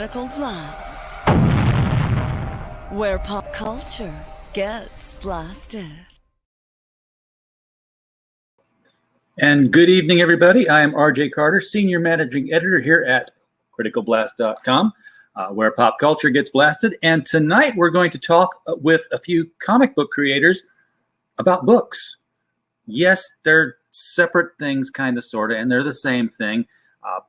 Critical Blast, where pop culture gets blasted. And good evening, everybody. I am RJ Carter, Senior Managing Editor here at criticalblast.com, where pop culture gets blasted. And tonight we're going to talk with a few comic book creators about books. Yes, they're separate things, kind of, sort of, and they're the same thing.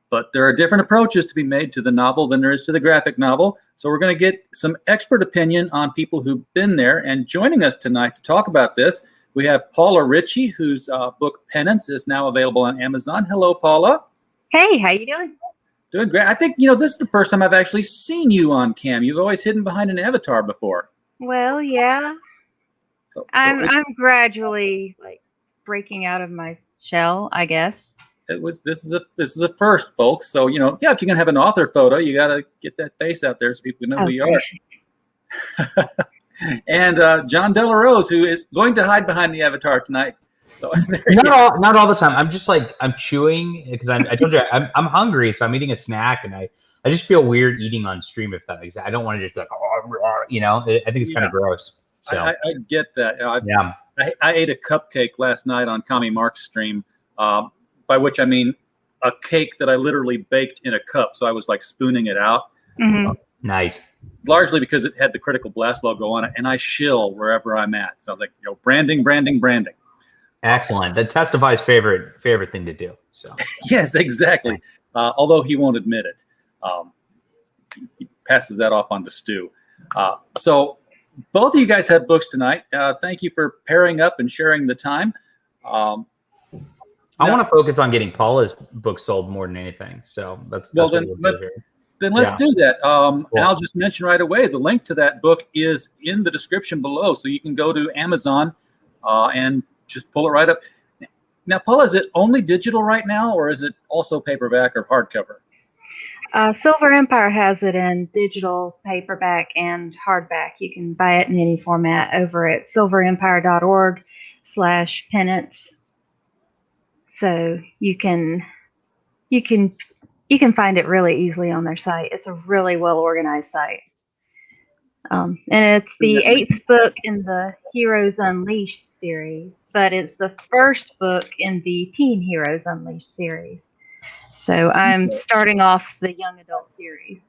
But there are different approaches to be made to the novel than there is to the graphic novel. So we're going to get some expert opinion on people who've been there. And joining us tonight to talk about this, we have Paula Richey, whose book Penance is now available on Amazon. Hello, Paula. Hey, how you doing? Doing great. I think, this is the first time I've actually seen you on cam. You've always hidden behind an avatar before. Well, yeah. I'm gradually breaking out of my shell, I guess. This is a first, folks. So, if you're going to have an author photo, you got to get that face out there so people know who you are. And John Delarose, who is going to hide behind the avatar tonight. So not all the time. I'm just I'm chewing because I told you I'm hungry, so I'm eating a snack, and I just feel weird eating on stream if that makes sense. I don't want to just be I think it's kind of gross. So I get that. I ate a cupcake last night on Kami Mark's stream. By which I mean a cake that I literally baked in a cup. So I was spooning it out. Mm-hmm. Nice. Largely because it had the Critical Blast logo on it, and I shill wherever I'm at. So I was like, branding. Excellent. That testifies favorite thing to do. So yes, exactly. Although he won't admit it. He passes that off on to Stu. So both of you guys have books tonight. Thank you for pairing up and sharing the time. I want to focus on getting Paula's book sold more than anything. So that's what we'll do here. Then let's do that. Cool. And I'll just mention right away, the link to that book is in the description below. So you can go to Amazon and just pull it right up. Now, Paula, is it only digital right now, or is it also paperback or hardcover? Silver Empire has it in digital, paperback, and hardback. You can buy it in any format over at silverempire.org/penance. So you can find it really easily on their site. It's a really well organized site, and it's the 8th book in the Heroes Unleashed series, but it's the first book in the Teen Heroes Unleashed series. So I'm starting off the young adult series.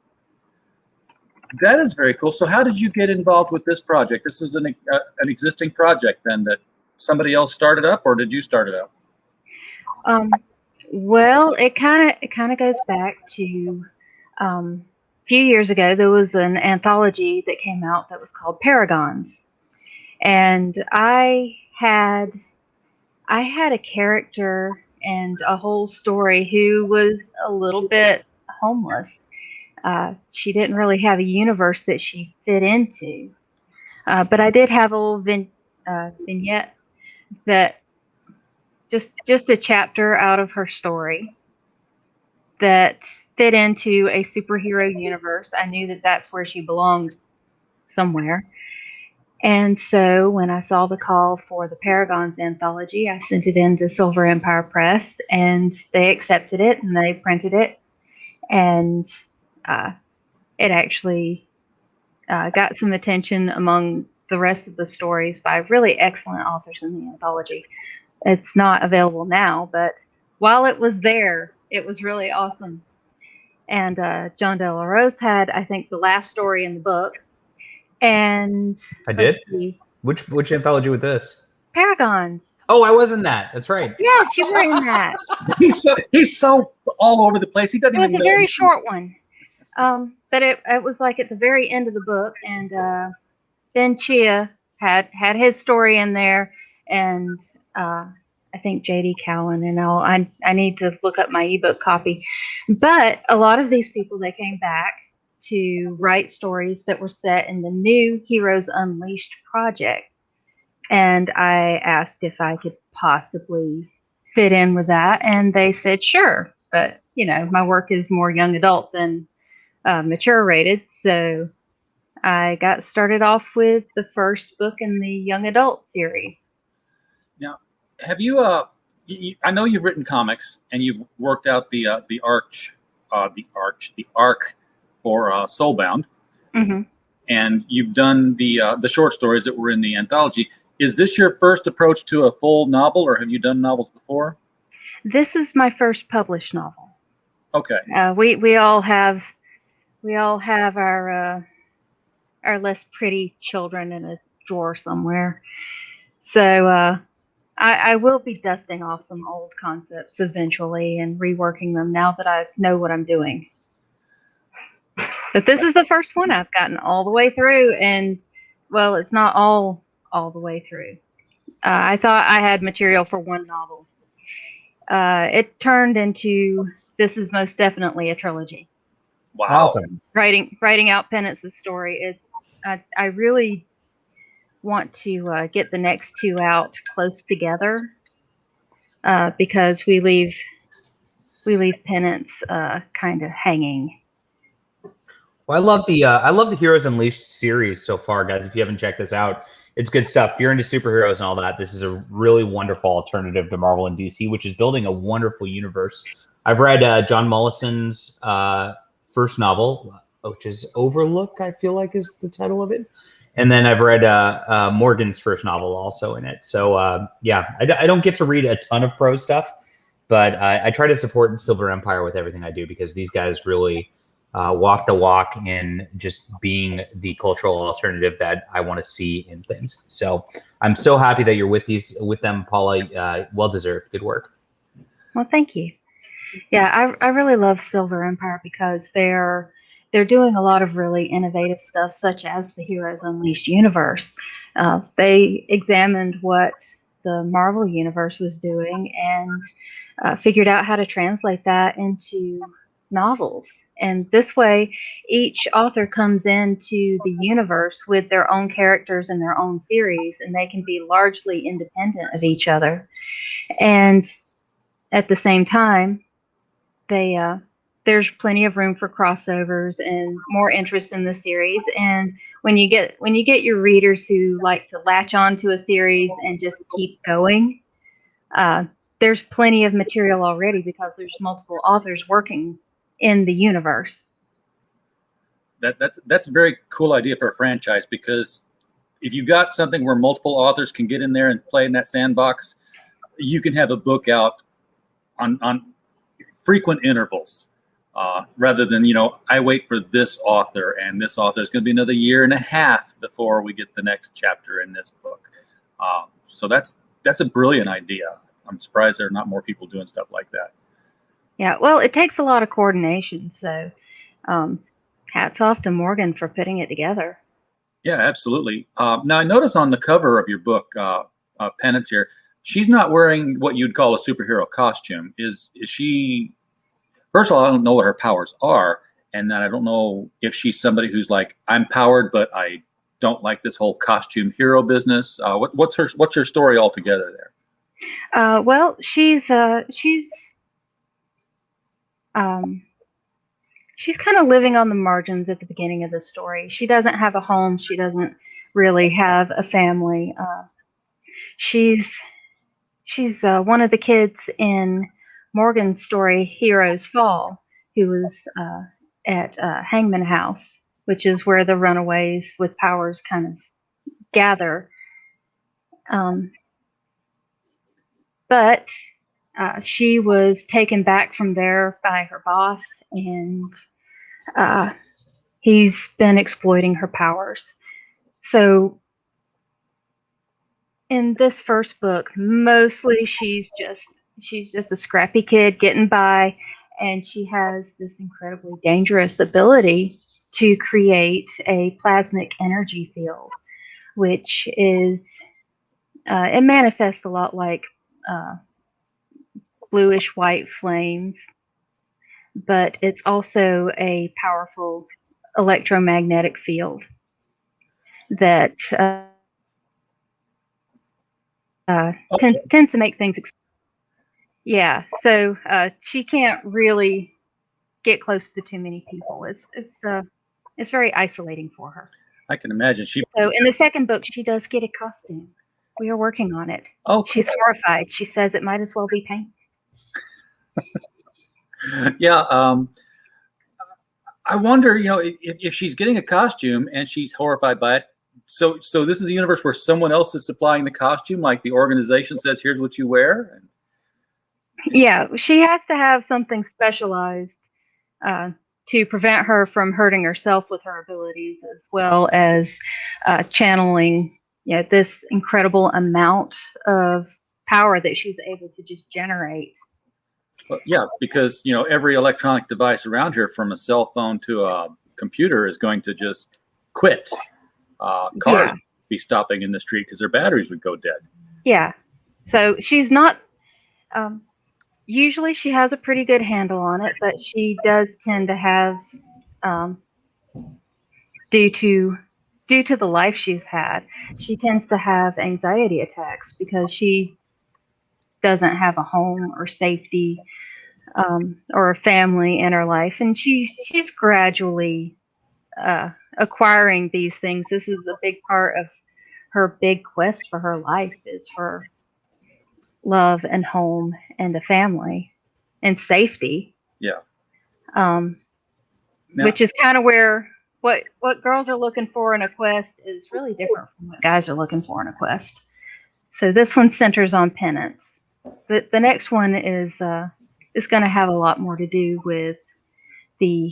That is very cool. So how did you get involved with this project? This is an existing project then that somebody else started up, or did you start it up? Well, it kind of goes back to a few years ago. There was an anthology that came out that was called Paragons, and I had a character and a whole story who was a little bit homeless. She didn't really have a universe that she fit into, but I did have a little vignette that. Just a chapter out of her story that fit into a superhero universe. I knew that that's where she belonged somewhere. And so when I saw the call for the Paragons anthology, I sent it in to Silver Empire Press, and they accepted it and they printed it. And it actually got some attention among the rest of the stories by really excellent authors in the anthology. It's not available now, but while it was there, it was really awesome. And John Delarose had, I think, the last story in the book. And I did? Which anthology was this? Paragons. Oh, I was in that. That's right. Yes, you were in that. He's so all over the place. He doesn't even know. It was a very short one. But it was at the very end of the book, and Ben Chia had his story in there, and I think J.D. Cowan, and I need to look up my ebook copy. But a lot of these people, they came back to write stories that were set in the new Heroes Unleashed project. And I asked if I could possibly fit in with that, and they said sure. But, my work is more young adult than mature rated, so I got started off with the first book in the young adult series. Now, have you? I know you've written comics and you've worked out the arc for Soulbound, Hmm. and you've done the short stories that were in the anthology. Is this your first approach to a full novel, or have you done novels before? This is my first published novel. Okay. We all have our less pretty children in a drawer somewhere. So I will be dusting off some old concepts eventually and reworking them now that I know what I'm doing. But this is the first one I've gotten all the way through, and well, it's not all the way through. I thought I had material for one novel. It turned into, this is most definitely a trilogy. Wow. Awesome. Writing out Penance's story. I really want to get the next two out close together because we leave Penance kind of hanging. Well, I love the Heroes Unleashed series so far, guys. If you haven't checked this out, it's good stuff. If you're into superheroes and all that, this is a really wonderful alternative to Marvel and DC, which is building a wonderful universe. I've read John Mollison's first novel, which is Overlook, I feel like is the title of it. And then I've read Morgan's first novel also in it. So yeah, I don't get to read a ton of prose stuff, but I try to support Silver Empire with everything I do because these guys really walk the walk in just being the cultural alternative that I want to see in things. So I'm so happy that you're with them, Paula. Well deserved. Good work. Well, thank you. Yeah, I really love Silver Empire because they're doing a lot of really innovative stuff, such as the Heroes Unleashed universe. They examined what the Marvel universe was doing and figured out how to translate that into novels. And this way, each author comes into the universe with their own characters and their own series, and they can be largely independent of each other. And at the same time, there's plenty of room for crossovers and more interest in the series. And when you get your readers who like to latch on to a series and just keep going, there's plenty of material already because there's multiple authors working in the universe. That's a very cool idea for a franchise, because if you've got something where multiple authors can get in there and play in that sandbox, you can have a book out on frequent intervals, rather than, I wait for this author, and this author is going to be another year and a half before we get the next chapter in this book. So that's a brilliant idea. I'm surprised there are not more people doing stuff like that. Yeah, well, it takes a lot of coordination. So hats off to Morgan for putting it together. Yeah, absolutely. Now, I notice on the cover of your book, Penance here, she's not wearing what you'd call a superhero costume. Is she? First of all, I don't know what her powers are, and then I don't know if she's somebody who's like, I'm powered, but I don't like this whole costume hero business. What's her story altogether there? Well, she's kind of living on the margins at the beginning of the story. She doesn't have a home. She doesn't really have a family. She's one of the kids in Morgan's story, Heroes Fall, who was at Hangman House, which is where the runaways with powers kind of gather. But she was taken back from there by her boss, and he's been exploiting her powers. So in this first book, mostly she's just a scrappy kid getting by, and she has this incredibly dangerous ability to create a plasmic energy field, which is it manifests a lot like bluish white flames, but it's also a powerful electromagnetic field that tends to make things. Yeah, so she can't really get close to too many people. It's very isolating for her. I can imagine. So in the second book, she does get a costume. We are working on it. Oh, cool. She's horrified. She says it might as well be paint. Yeah. I wonder, if she's getting a costume and she's horrified by it. So this is a universe where someone else is supplying the costume, like the organization says, "Here's what you wear." Yeah, she has to have something specialized to prevent her from hurting herself with her abilities, as well as channeling, this incredible amount of power that she's able to just generate. Well, yeah, because every electronic device around here, from a cell phone to a computer, is going to just quit. Cars would be stopping in the street because their batteries would go dead. Yeah, so she's not. Usually, she has a pretty good handle on it, but she does tend to have, due to the life she's had, she tends to have anxiety attacks because she doesn't have a home or safety or a family in her life, and she's gradually acquiring these things. This is a big part of her big quest for her life, is for love and home and a family and safety. Yeah. Which is kind of where what girls are looking for in a quest is really different from what guys are looking for in a quest. So this one centers on penance. The next one is going to have a lot more to do with the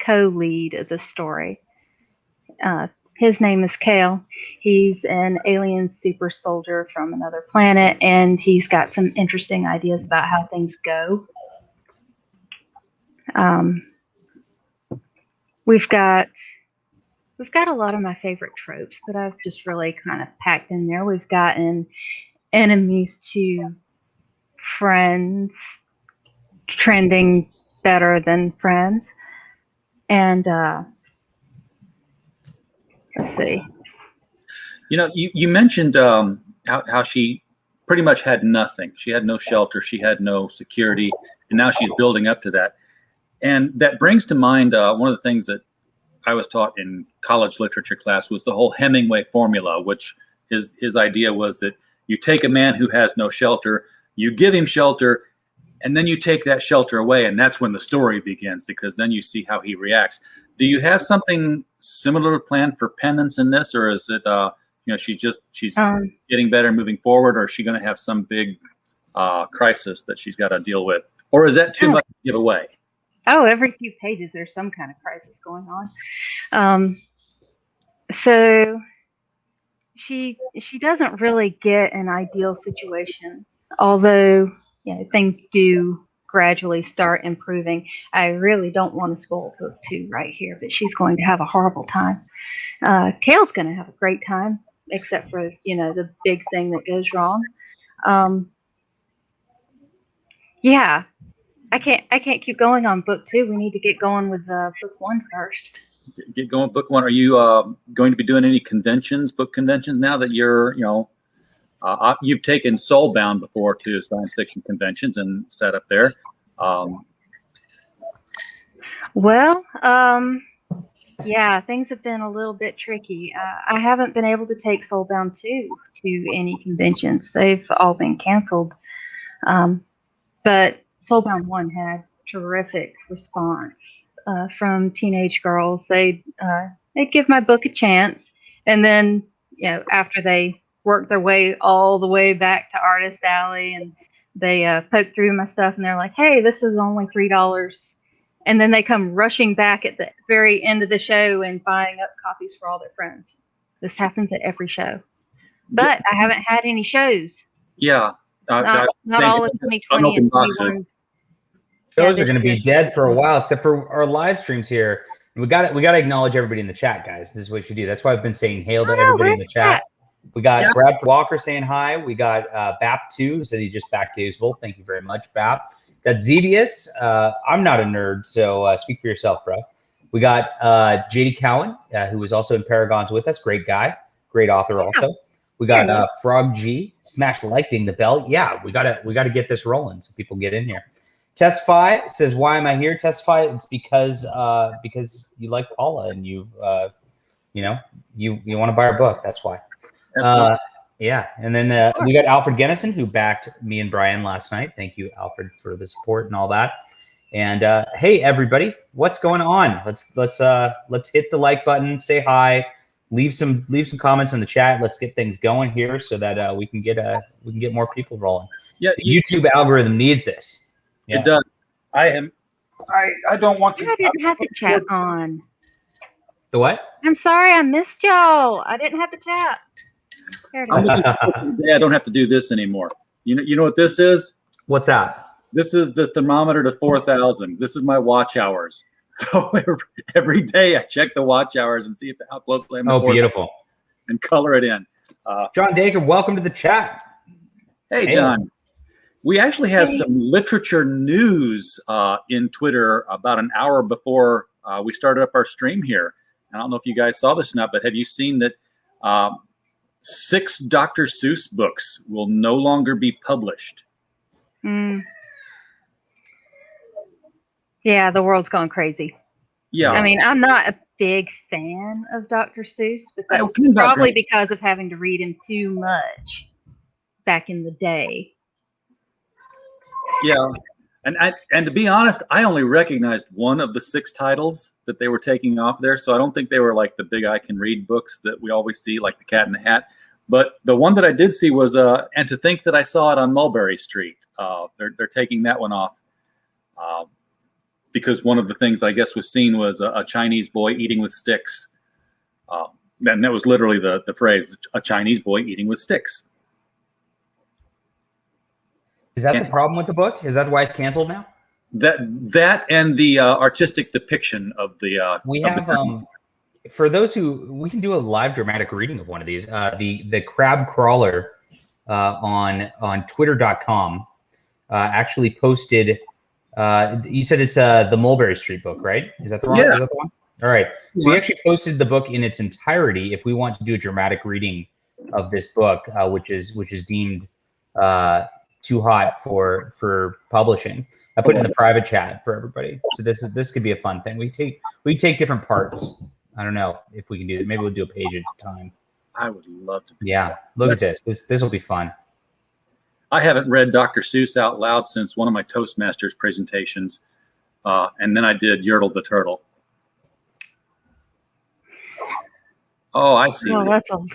co-lead of the story. His name is Kale. He's an alien super soldier from another planet, and he's got some interesting ideas about how things go. We've got a lot of my favorite tropes that I've just really kind of packed in there. We've gotten enemies to friends trending better than friends, and let's see. You mentioned how she pretty much had nothing. She had no shelter. She had no security, and now she's building up to that. And that brings to mind one of the things that I was taught in college literature class was the whole Hemingway formula, which his idea was that you take a man who has no shelter, you give him shelter, and then you take that shelter away, and that's when the story begins, because then you see how he reacts. Do you have something similar planned for penance in this, or is it she's getting better, moving forward, or is she going to have some big crisis that she's got to deal with, or is that too much to give away? Oh, every few pages there's some kind of crisis going on. So she doesn't really get an ideal situation, although things do gradually start improving. I really don't want to spoil book 2 right here, but she's going to have a horrible time. Kale's going to have a great time, except for the big thing that goes wrong. Yeah. I can't keep going on book 2. We need to get going with book 1 first. Get going with book 1. Are you going to be doing any book conventions now that you're, you've taken Soulbound before to science fiction conventions and sat up there? Yeah, things have been a little bit tricky. I haven't been able to take Soulbound 2 to any conventions. They've all been canceled. But Soulbound 1 had terrific response from teenage girls. They'd give my book a chance, and then after they worked their way all the way back to Artist Alley, and they poked through my stuff, and they're like, "Hey, this is only $3," and then they come rushing back at the very end of the show and buying up copies for all their friends. This happens at every show, but I haven't had any shows. Yeah. Not all of 2020 and 2021. Shows are going to be dead for a while, except for our live streams here. We got to acknowledge everybody in the chat, guys. This is what you do. That's why I've been saying hail to everybody in the chat. We got Brad Walker saying hi. We got Bap2 who said he just backed Daysville. Thank you very much, Bap. Got Zevius. I'm not a nerd, so speak for yourself, bro. We got JD Cowan, who was also in Paragons with us. Great guy, great author also. We got Frog G. Smash like ding the bell. Yeah, we gotta get this rolling so people get in here. Testify says, "Why am I here?" Testify. It's because you like Paula and you want to buy our book. That's why. Yeah, and then we got Alfred Gennison, who backed me and Brian last night. Thank you, Alfred, for the support and all that. And hey, everybody, what's going on? Let's hit the like button, say hi, leave some comments in the chat. Let's get things going here so that we can get more people rolling. Yeah, the YouTube algorithm needs this. It does. I don't want to. I didn't have the chat on. The what? I'm sorry, I missed y'all. I didn't have the chat. There it is. Yeah, I don't have to do this anymore. You know what this is? What's that? This is the thermometer to 4,000. This is my watch hours. So every day I check the watch hours and see how close I am to 4,000 beautiful. And color it in. John Dacre, welcome to the chat. Hey, John. We actually have some literature news in Twitter about an hour before we started up our stream here. I don't know if you guys saw this or not, but have you seen that 6 Dr. Seuss books will no longer be published? Yeah, the world's going crazy. Yeah. I mean, I'm not a big fan of Dr. Seuss, but that's probably because of having to read him too much back in the day. Yeah. And to be honest, I only recognized one of the 6 titles that they were taking off there. So I don't think they were like the big I Can Read books that we always see, like The Cat in the Hat. But the one that I did see was, and to think that I saw it on Mulberry Street. They're taking that one off. Because one of the things I guess was seen was a Chinese boy eating with sticks. And that was literally the phrase, a Chinese boy eating with sticks. Is that the problem with the book? Is that why it's canceled now? That and the artistic depiction of the... we have, for those we can do a live dramatic reading of one of these. The Crab Crawler on twitter.com actually posted... you said it's the Mulberry Street book, right? Is that the wrong? Yeah. Is that the one? All right. So we actually posted the book in its entirety. If we want to do a dramatic reading of this book, which is deemed too hot for publishing, I put it in the private chat for everybody. So this could be a fun thing. We take different parts. I don't know if we can do it. Maybe we'll do a page at a time. I would love to. Yeah. Look at this. This will be fun. I haven't read Dr. Seuss out loud since one of my Toastmasters presentations. And then I did Yertle the Turtle. Oh, I see. Well, that's old.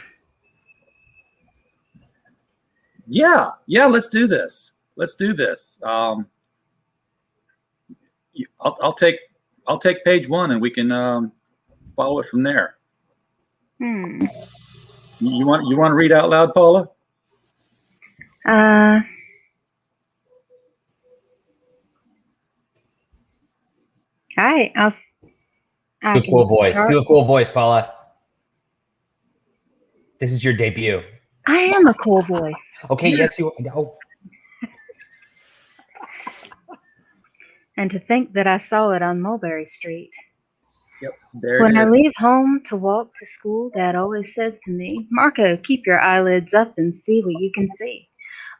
Yeah, let's do this. I'll take page 1 and we can follow it from there. You want to read out loud, Paula? All right, do a cool voice. Do a cool voice, Paula. This is your debut. I am a cool voice. Okay, yes, you are. Oh. And to think that I saw it on Mulberry Street. Yep. When I leave home to walk to school, Dad always says to me, Marco, keep your eyelids up and see what you can see.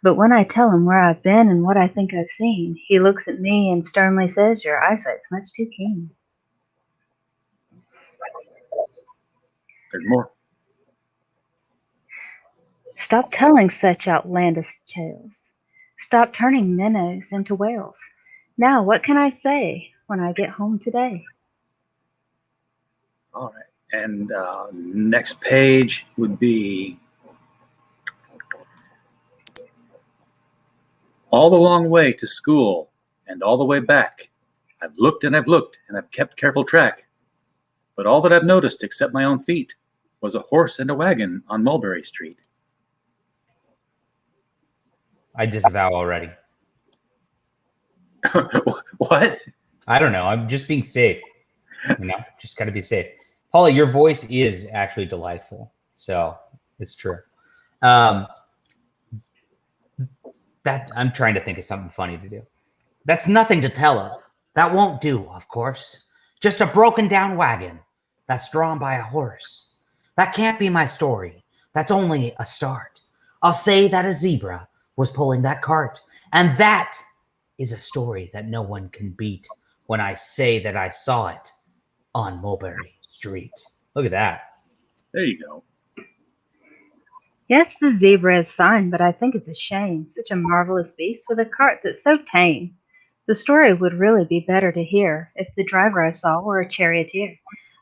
But when I tell him where I've been and what I think I've seen, he looks at me and sternly says, your eyesight's much too keen. There's more. Stop telling such outlandish tales. Stop turning minnows into whales. Now, what can I say when I get home today? All right. And next page would be all the long way to school and all the way back. I've looked and I've looked and I've kept careful track. But all that I've noticed except my own feet was a horse and a wagon on Mulberry Street. I disavow already. What? I don't know. I'm just being safe. Just got to be safe. Paula, your voice is actually delightful. So it's true. That I'm trying to think of something funny to do. That's nothing to tell of. That won't do, of course. Just a broken down wagon that's drawn by a horse. That can't be my story. That's only a start. I'll say that a zebra was pulling that cart. And that is a story that no one can beat when I say that I saw it on Mulberry Street. Look at that. There you go. Yes, the zebra is fine, but I think it's a shame. Such a marvelous beast with a cart that's so tame. The story would really be better to hear if the driver I saw were a charioteer,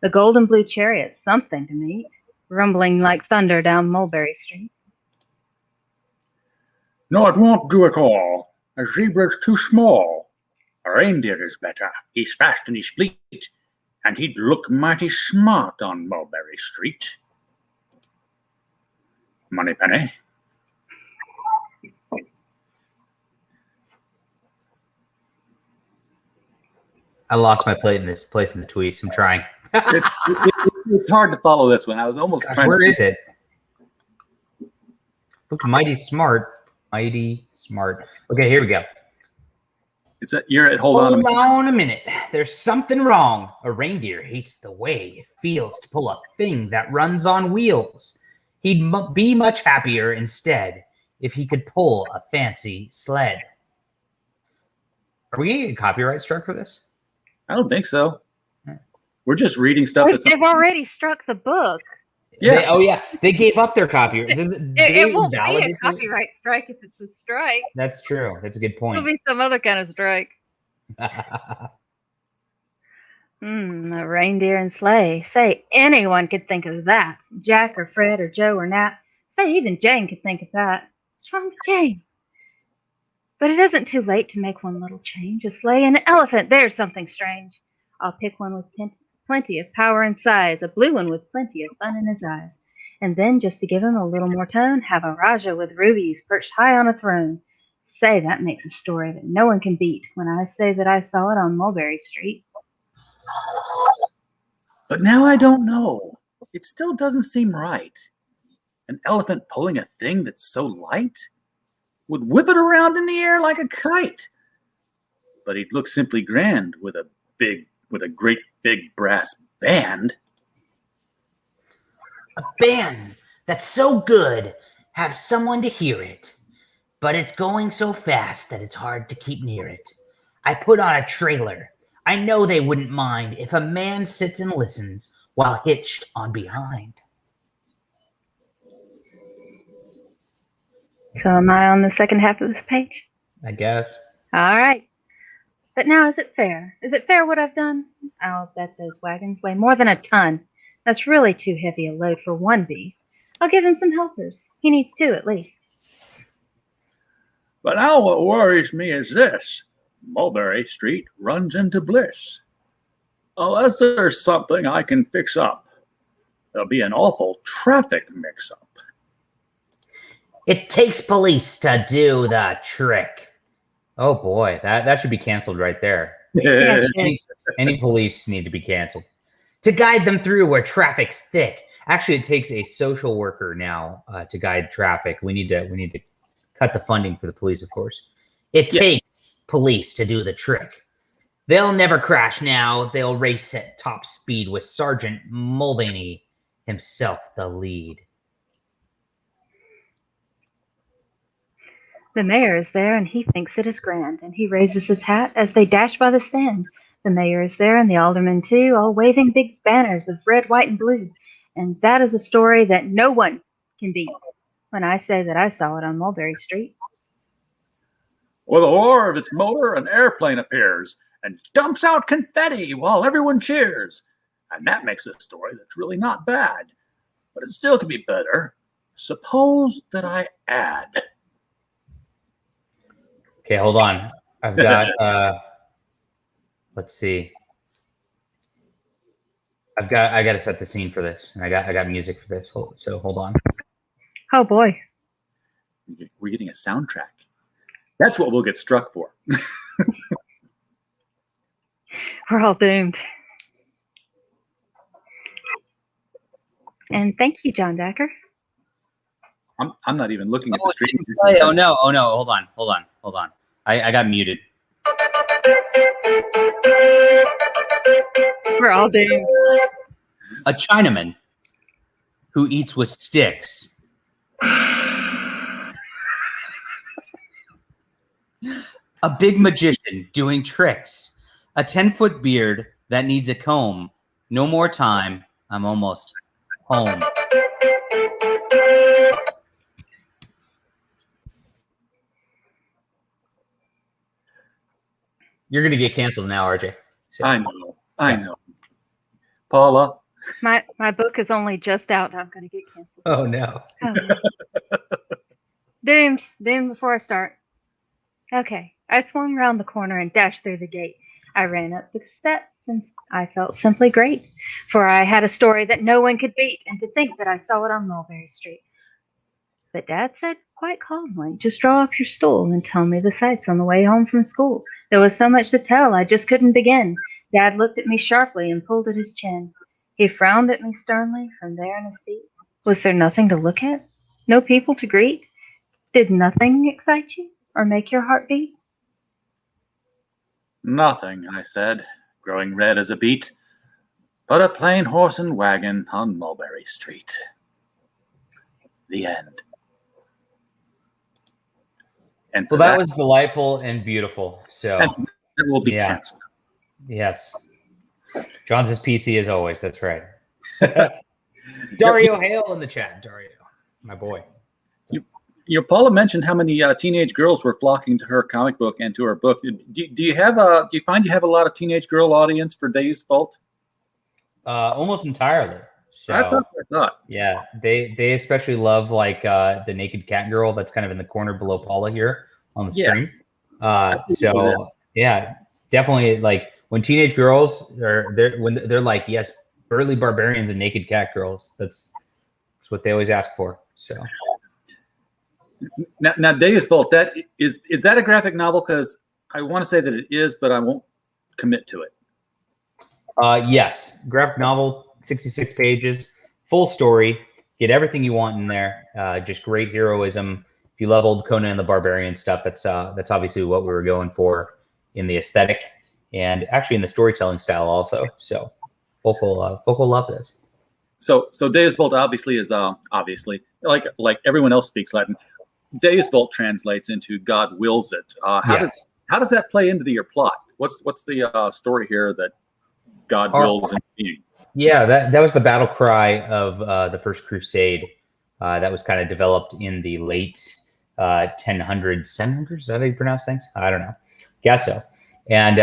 a golden blue chariot, something to meet, rumbling like thunder down Mulberry Street. No, it won't do at all. A zebra's too small. A reindeer is better. He's fast and he's fleet, and he'd look mighty smart on Mulberry Street. Moneypenny. I lost my place in the tweets. I'm trying. It's hard to follow this one. I was almost trying Where to is it? Look, mighty smart. Mighty smart. Okay, here we go. You're at hold on a minute. There's something wrong. A reindeer hates the way it feels to pull a thing that runs on wheels. He'd be much happier instead if he could pull a fancy sled. Are we getting a copyright strike for this? I don't think so. We're just reading stuff Wait, they've already struck the book. Yeah. They gave up their copyright. It won't be a copyright strike if it's a strike. That's true. That's a good point. It'll be some other kind of strike. A reindeer and sleigh. Say, anyone could think of that. Jack or Fred or Joe or Nat. Say, even Jane could think of that. What's wrong with Jane? But it isn't too late to make one little change. A sleigh and an elephant. There's something strange. I'll pick one with plenty of power and size. A blue one with plenty of fun in his eyes. And then, just to give him a little more tone, have a Raja with rubies perched high on a throne. Say, that makes a story that no one can beat when I say that I saw it on Mulberry Street. But now I don't know. It still doesn't seem right. An elephant pulling a thing that's so light would whip it around in the air like a kite. But he'd look simply grand with a great big brass band. A band that's so good, have someone to hear it. But it's going so fast that it's hard to keep near it. I put on a trailer. I know they wouldn't mind if a man sits and listens while hitched on behind. So am I on the second half of this page? I guess. All right. But now, is it fair? Is it fair what I've done? I'll bet those wagons weigh more than a ton. That's really too heavy a load for one beast. I'll give him some helpers. He needs two at least. But now what worries me is this. Mulberry Street runs into bliss. Unless there's something I can fix up, there'll be an awful traffic mix-up. It takes police to do the trick. Oh boy, that should be canceled right there. Any police need to be canceled. To guide them through where traffic's thick. Actually, it takes a social worker now to guide traffic. We need to cut the funding for the police, of course. It takes police to do the trick. They'll never crash now. They'll race at top speed with Sergeant Mulvaney himself the lead. The mayor is there, and he thinks it is grand, and he raises his hat as they dash by the stand. The mayor is there, and the aldermen too, all waving big banners of red, white, and blue. And that is a story that no one can beat when I say that I saw it on Mulberry Street. With a roar of its motor, an airplane appears and dumps out confetti while everyone cheers. And that makes a story that's really not bad. But it still could be better. Suppose that I add. Okay, hold on. I've got let's see. I got to set the scene for this, and I got music for this. So hold on. Oh boy. We're getting a soundtrack. That's what we'll get struck for. We're all doomed. And thank you, John Dacker. I'm not even looking at the stream. Oh no! Hold on. I got muted. We're all doomed. A Chinaman who eats with sticks. A big magician doing tricks. A 10-foot beard that needs a comb. No more time. I'm almost home. You're gonna get canceled now, RJ. So, I know. Paula. My book is only just out. I'm going to get canceled. oh no. Oh, no. Doomed before I start. Okay, I swung around the corner and dashed through the gate. I ran up the steps and I felt simply great, for I had a story that no one could beat, and to think that I saw it on Mulberry Street. But Dad said quite calmly, just draw up your stool and tell me the sights on the way home from school. There was so much to tell, I just couldn't begin. Dad looked at me sharply and pulled at his chin. He frowned at me sternly from there in his seat. Was there nothing to look at? No people to greet? Did nothing excite you or make your heart beat? Nothing, I said, growing red as a beet, but a plain horse and wagon on Mulberry Street. The end. And Well, that was delightful and beautiful. So it will be Yeah. canceled. yes, John's his PC as always. That's right. Dario Hale in the chat. Dario, my boy. Paula mentioned how many teenage girls were flocking to her comic book and to her book. Do you find you have a lot of teenage girl audience for Dave's Vault? Almost entirely. So I thought. yeah, they especially love like the naked cat girl that's kind of in the corner below Paula here on the stream. So yeah, definitely like when teenage girls they're like, yes, burly barbarians and naked cat girls. That's what they always ask for. So Now Dave's Vault, that is that a graphic novel? Because I want to say that it is, but I won't commit to it. yes, graphic novel. 66 pages, full story. Get everything you want in there. Just great heroism. If you love old Conan the Barbarian stuff, that's obviously what we were going for in the aesthetic and actually in the storytelling style also. So, folk will love this. So Dave's Vault obviously is obviously like everyone else speaks Latin. Dave's Vault translates into God wills it. How does that play into your plot? What's the story here that God wills into being? Yeah, that was the battle cry of the First Crusade. That was kind of developed in the late 1000s. Is that how you pronounce things? I don't know. Guess so. And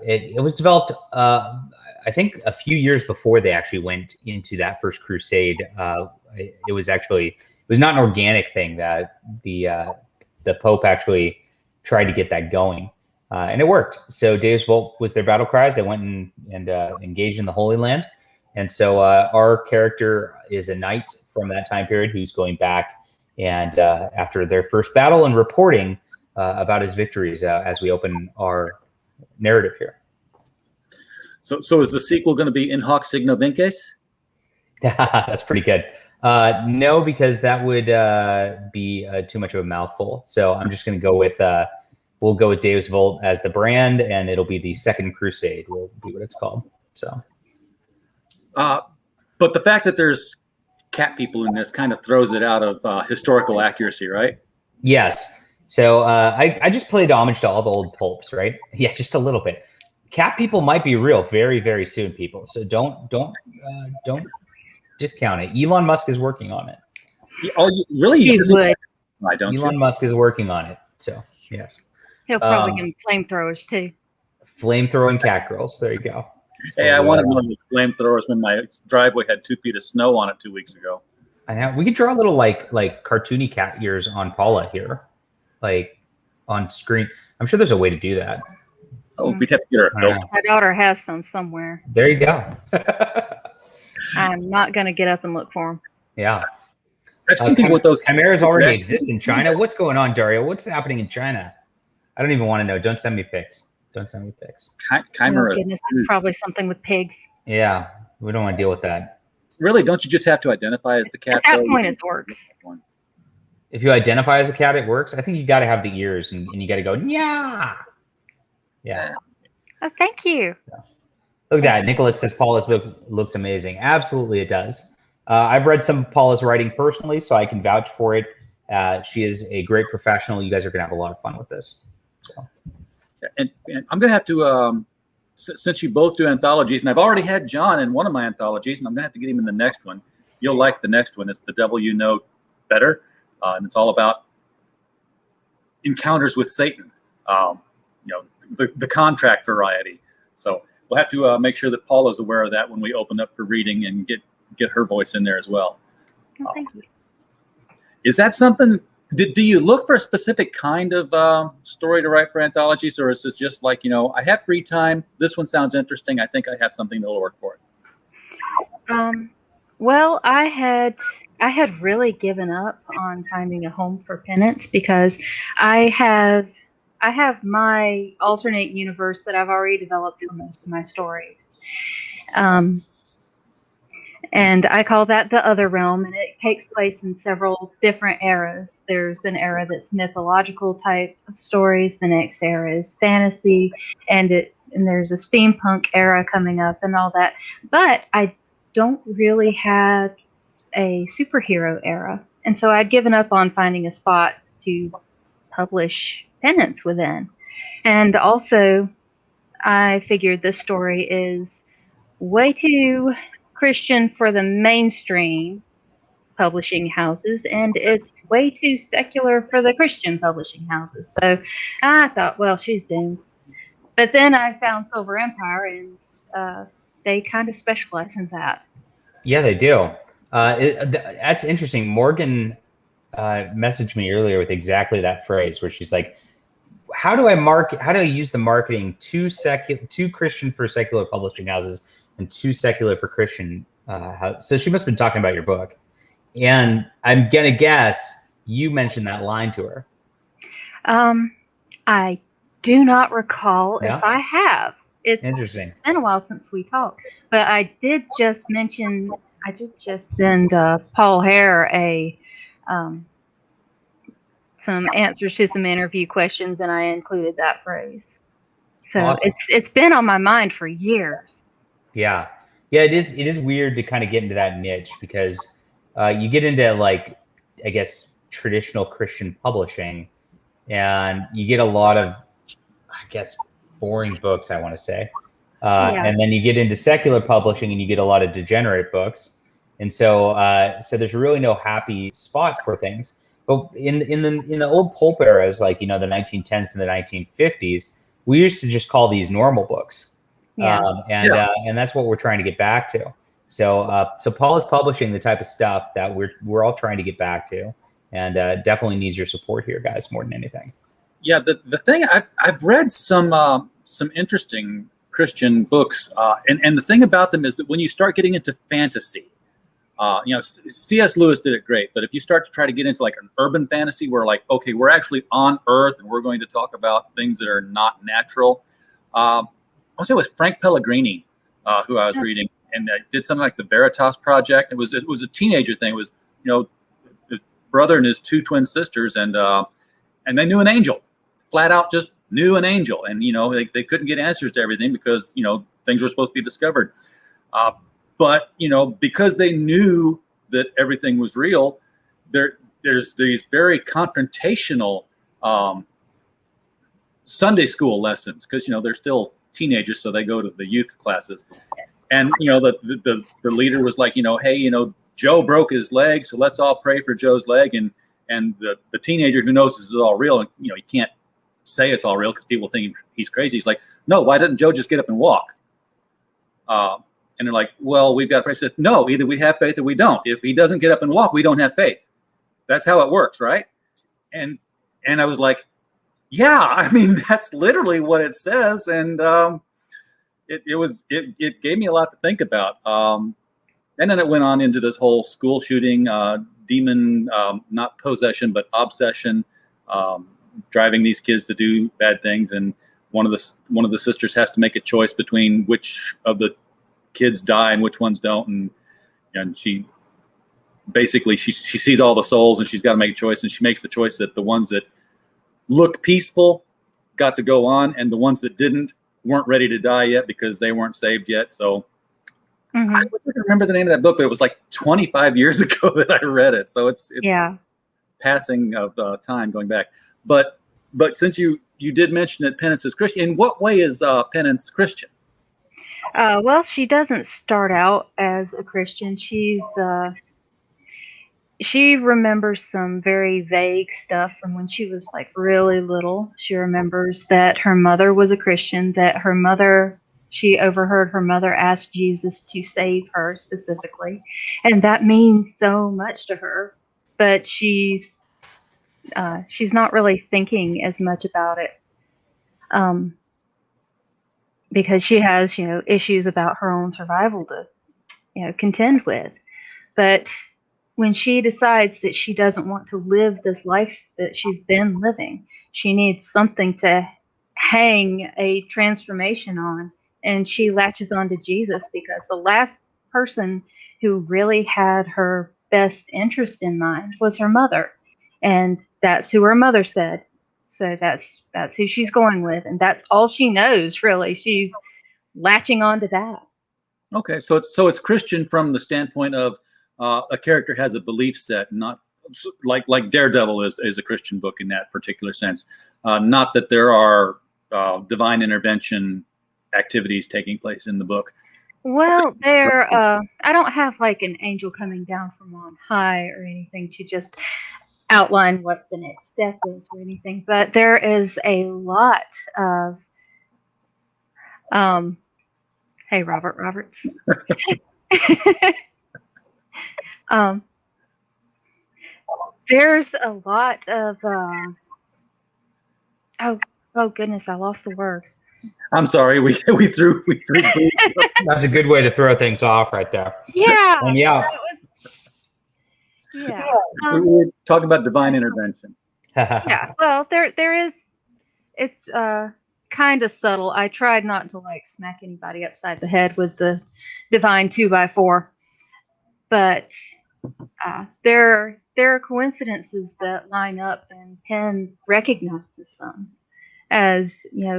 it was developed, I think, a few years before they actually went into that First Crusade. It was not an organic thing. That the Pope actually tried to get that going. And it worked. So Dave's Vault was their battle cries. They went and engaged in the Holy Land. And so our character is a knight from that time period who's going back and after their first battle and reporting about his victories as we open our narrative here. So is the sequel going to be In Hoc Signo Vinces? That's pretty good. No, because that would be too much of a mouthful. So I'm just going to go with... we'll go with Dave's Vault as the brand, and it'll be the Second Crusade will be what it's called. So, but the fact that there's cat people in this kind of throws it out of historical accuracy, right? Yes. So I just played homage to all the old pulps, right? Yeah, just a little bit. Cat people might be real very, very soon, people. So don't discount it. Elon Musk is working on it. Really? He would. Why don't Elon Musk is working on it. So yes. He'll probably give him flamethrowers too. Flamethrowing cat girls. There you go. Hey, I wanted one of those flamethrowers when my driveway had 2 feet of snow on it 2 weeks ago. I know. We could draw a little like cartoony cat ears on Paula here, like on screen. I'm sure there's a way to do that. Oh, we'd have to get her a filter. My daughter has some somewhere. There you go. I'm not going to get up and look for them. Yeah. I've seen people with those chimeras already exist in China. What's going on, Dario? What's happening in China? I don't even want to know. Don't send me pics. Chimeras. Oh, goodness, it's probably something with pigs. Yeah, we don't want to deal with that. Really? Don't you just have to identify as the cat? At that point, it works. If you identify as a cat, it works. I think you got to have the ears and you got to go, yeah. Yeah. Oh, thank you. Look at that. Nicholas says Paula's book looks amazing. Absolutely, it does. I've read some of Paula's writing personally, so I can vouch for it. She is a great professional. You guys are going to have a lot of fun with this. So. And I'm going to have to, since you both do anthologies, and I've already had John in one of my anthologies, and I'm going to have to get him in the next one. You'll like the next one. It's The Devil You Know Better, and it's all about encounters with Satan. the contract variety. So we'll have to make sure that Paula's aware of that when we open up for reading and get her voice in there as well. Oh, thank you. Is that something? Do you look for a specific kind of story to write for anthologies, or is this just like, I have free time, this one sounds interesting, I think I have something that'll work for it? Well, I had really given up on finding a home for Penance because I have my alternate universe that I've already developed for most of my stories. And I call that the Other Realm, and it takes place in several different eras. There's an era that's mythological type of stories. The next era is fantasy, and there's a steampunk era coming up and all that. But I don't really have a superhero era, and so I'd given up on finding a spot to publish Penance within. And also, I figured this story is way too Christian for the mainstream publishing houses, and it's way too secular for the Christian publishing houses. So I thought, well, she's doomed. But then I found Silver Empire, and they kind of specialize in that. Yeah, they do. That's interesting. Morgan messaged me earlier with exactly that phrase, where she's like, how do I use the marketing too Christian for secular publishing houses and too secular for Christian? So she must have been talking about your book. And I'm going to guess you mentioned that line to her. I do not recall if I have. It's interesting. been a while since we talked. But I did just send Paul Hare some answers to some interview questions, and I included that phrase. So awesome. It's been on my mind for years. Yeah, it is weird to kind of get into that niche because you get into, like, I guess, traditional Christian publishing, and you get a lot of, I guess, boring books, I want to say. And then you get into secular publishing and you get a lot of degenerate books. And so there's really no happy spot for things. But in the old pulp eras, like, the 1910s and the 1950s, we used to just call these normal books. And that's what we're trying to get back to. So Paul is publishing the type of stuff that we're all trying to get back to, and definitely needs your support here, guys, more than anything. Yeah, the thing I've read some interesting Christian books, and the thing about them is that when you start getting into fantasy, C.S. Lewis did it great, but if you start to try to get into like an urban fantasy where, like, okay, we're actually on Earth and we're going to talk about things that are not natural. I want to say it was Frank Pellegrini who I was reading, and I did something like the Veritas Project. It was a teenager thing. It was, his brother and his two twin sisters, and they knew an angel. Flat out just knew an angel, and they couldn't get answers to everything because things were supposed to be discovered, but because they knew that everything was real, there's these very confrontational Sunday school lessons, because they're still teenagers, so they go to the youth classes, and the leader was like, hey, Joe broke his leg, so let's all pray for Joe's leg, and the teenager who knows this is all real, and he can't say it's all real because people think he's crazy. He's like, no, why doesn't Joe just get up and walk? And they're like, well, we've got to pray. He says, no, either we have faith or we don't. If he doesn't get up and walk, we don't have faith. That's how it works, right? And I was like, yeah, I mean, that's literally what it says. And it gave me a lot to think about. And then it went on into this whole school shooting, demon, not possession, but obsession, driving these kids to do bad things. And one of the sisters has to make a choice between which of the kids die and which ones don't. And she basically, she sees all the souls, and she's got to make a choice. And she makes the choice that the ones that look peaceful got to go on, and the ones that didn't weren't ready to die yet because they weren't saved yet. So I don't remember the name of that book, but it was like 25 years ago that I read it. So it's passing of time going back. But since you did mention that Penance is Christian, in what way is Penance Christian? Well, she doesn't start out as a Christian. she remembers some very vague stuff from when she was like really little. She remembers that her mother was a Christian, that she overheard her mother ask Jesus to save her specifically. And that means so much to her, but she's not really thinking as much about it. Because she has, issues about her own survival to, contend with. But when she decides that she doesn't want to live this life that she's been living, she needs something to hang a transformation on. And she latches on to Jesus, because the last person who really had her best interest in mind was her mother. And that's who her mother said. So that's who she's going with. And that's all she knows, really. She's latching on to that. Okay, so it's Christian from the standpoint of a character has a belief set, not like Daredevil is a Christian book in that particular sense. Not that there are divine intervention activities taking place in the book. Well, I don't have like an angel coming down from on high or anything to just outline what the next step is or anything, but there is a lot of hey, Robert Roberts. There's a lot of oh goodness, I lost the word. I'm sorry, we threw. That's a good way to throw things off right there. Yeah. And yeah. Yeah. We were talking about divine intervention. Yeah. Well, there is. It's kind of subtle. I tried not to like smack anybody upside the head with the divine 2x4, but there are coincidences that line up, and Penn recognizes them as,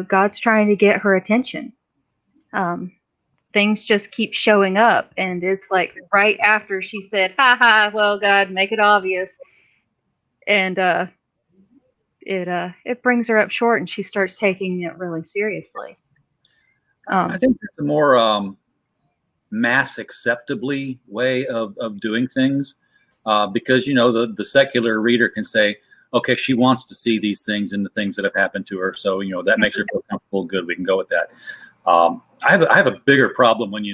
God's trying to get her attention. Things just keep showing up, and it's like right after she said, "Ha ha, well, God, make it obvious," and it brings her up short, and she starts taking it really seriously. I think it's a more mass acceptably way of doing things, because the secular reader can say, okay, she wants to see these things and the things that have happened to her, so that makes her feel comfortable. Good, we can go with that. I have a bigger problem when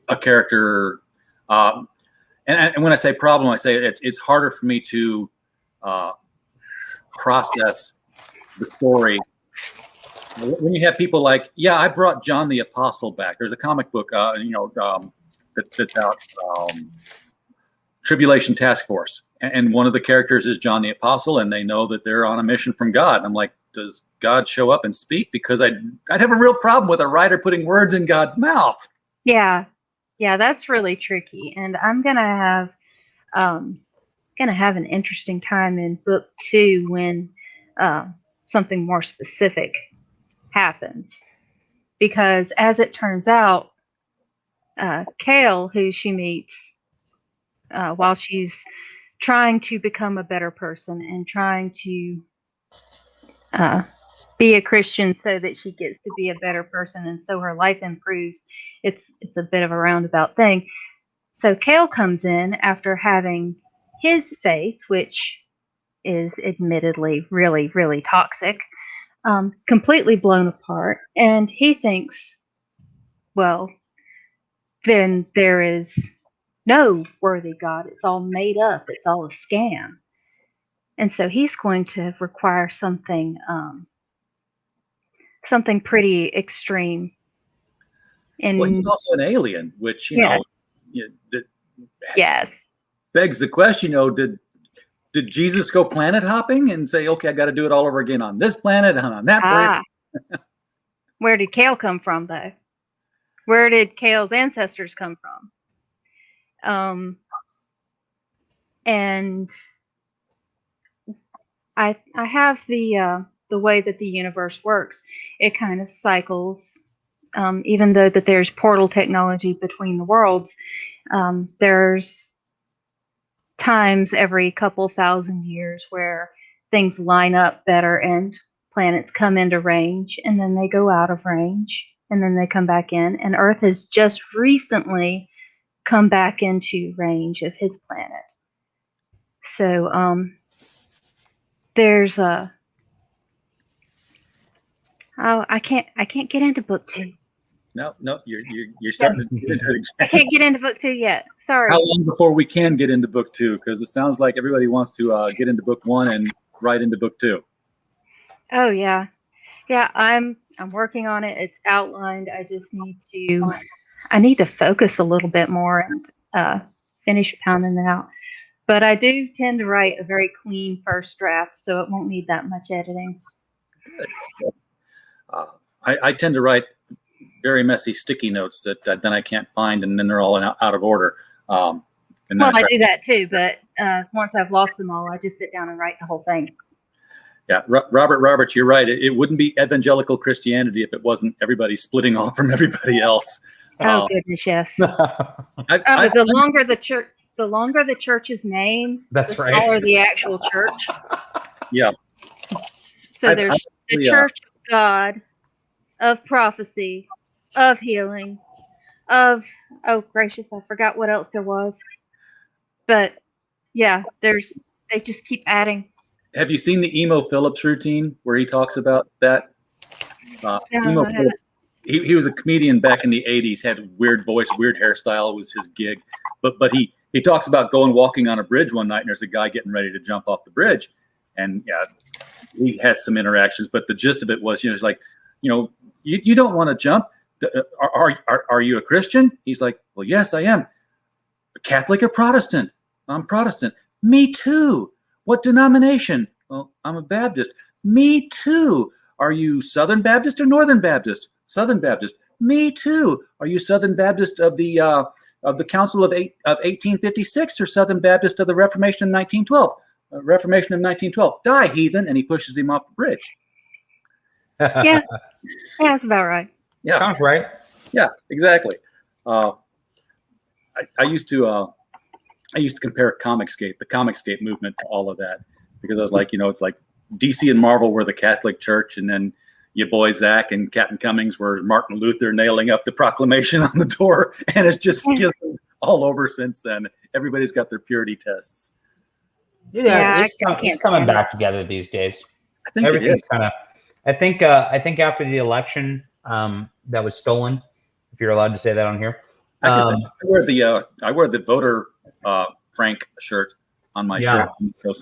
a character, and when I say problem, I say it's harder for me to process the story when you have people like, yeah, I brought John the Apostle back. There's a comic book, that's out, Tribulation Task Force, and one of the characters is John the Apostle, and they know that they're on a mission from God. And I'm like, does God show up and speak? Because I'd have a real problem with a writer putting words in God's mouth. Yeah, that's really tricky, and I'm gonna have an interesting time in book 2 when something more specific happens, because as it turns out, Kale, who she meets while she's trying to become a better person and trying to be a Christian so that she gets to be a better person and so her life improves. It's a bit of a roundabout thing. So Kale comes in after having his faith, which is admittedly really, really toxic, completely blown apart. And he thinks, well, then there is no worthy God. It's all made up. It's all a scam. And so he's going to require something pretty extreme. And well, he's also an alien, which yes, begs the question. Did Jesus go planet hopping and say, okay, I got to do it all over again on this planet and on that planet? Where did Kale come from, though? Where did Kale's ancestors come from? And I have the way that the universe works. It kind of cycles, even though that there's portal technology between the worlds. There's times every couple thousand years where things line up better and planets come into range, and then they go out of range, and then they come back in. And Earth has just recently come back into range of his planet. So there's a I can't get into book 2. No, you're starting to get into it. I can't get into book 2 yet. Sorry. How long before we can get into book 2? Because it sounds like everybody wants to get into book 1 and right into book 2. Oh yeah. I'm working on it. It's outlined. I just need to focus a little bit more and finish pounding it out. But I do tend to write a very clean first draft, so it won't need that much editing. Good. I tend to write very messy sticky notes that then I can't find, and then they're all out of order. I do that too, but once I've lost them all, I just sit down and write the whole thing. Yeah, Robert, you're right. It wouldn't be evangelical Christianity if it wasn't everybody splitting off from everybody else. Oh goodness, yes. The longer the church's name, that's the right. smaller the actual church. Yeah. So there's the Church of God, of prophecy, of healing, of gracious, I forgot what else there was. But yeah, they just keep adding. Have you seen the Emo Phillips routine where he talks about that? No, I haven't. He was a comedian back in the 80s, had weird voice, weird hairstyle, was his gig. But he talks about walking on a bridge one night, and there's a guy getting ready to jump off the bridge. And he has some interactions, but the gist of it was, it's like, you don't want to jump. Are you a Christian? He's like, well, yes, I am. Catholic or Protestant? I'm Protestant. Me too. What denomination? Well, I'm a Baptist. Me too. Are you Southern Baptist or Northern Baptist? Southern Baptist. Me too. Are you Southern Baptist of the Council of 1856 or Southern Baptist of the Reformation of 1912? Reformation of 1912. Die, heathen! And he pushes him off the bridge. Yeah, that's about right. Yeah, sounds right. Yeah, exactly. I used to compare the Comicscape movement to all of that, because I was like, it's like DC and Marvel were the Catholic Church, and then your boy Zach and Captain Cummings were Martin Luther nailing up the proclamation on the door, and it's just schismed all over since then. Everybody's got their purity tests. It's coming back together these days. I think everything's kind of. I think after the election that was stolen, if you're allowed to say that on here. I wear the voter Frank shirt on my shirt.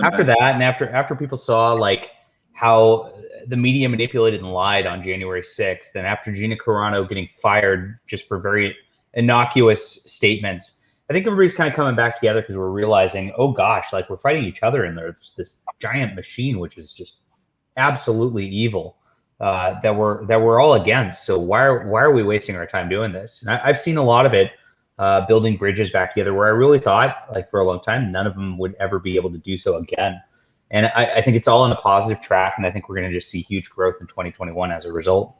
After that, and after people saw like how the media manipulated and lied on January 6th, and after Gina Carano getting fired just for very innocuous statements, I think everybody's kind of coming back together because we're realizing, oh gosh, like we're fighting each other, and there's this giant machine which is just absolutely evil that we're all against. So why are we wasting our time doing this? And I've seen a lot of it building bridges back together where I really thought, like for a long time, none of them would ever be able to do so again. And I think it's all on a positive track, and I think we're going to just see huge growth in 2021 as a result.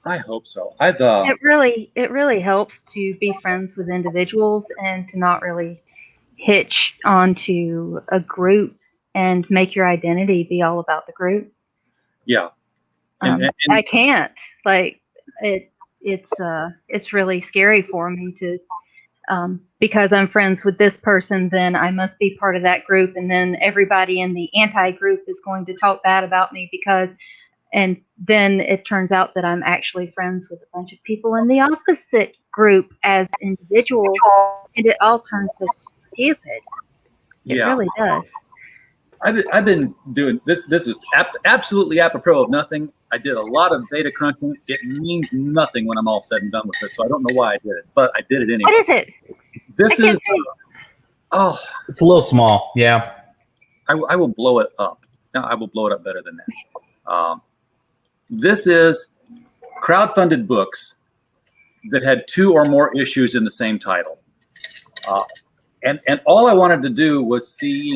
I hope so. It really helps to be friends with individuals and to not really hitch onto a group and make your identity be all about the group. Yeah. And I can't. Like it's really scary for me to because I'm friends with this person, then I must be part of that group, and then everybody in the anti-group is going to talk bad about me and then it turns out that I'm actually friends with a bunch of people in the opposite group as individuals, and it all turns so stupid. It really does. I've been doing this. This is absolutely apropos of nothing. I did a lot of data crunching. It means nothing when I'm all said and done with it, so I don't know why I did it, but I did it anyway. What is it? This is. It's a little small. Yeah. I will blow it up. No, I will blow it up better than that. This is crowdfunded books that had 2 or more issues in the same title, and all I wanted to do was see,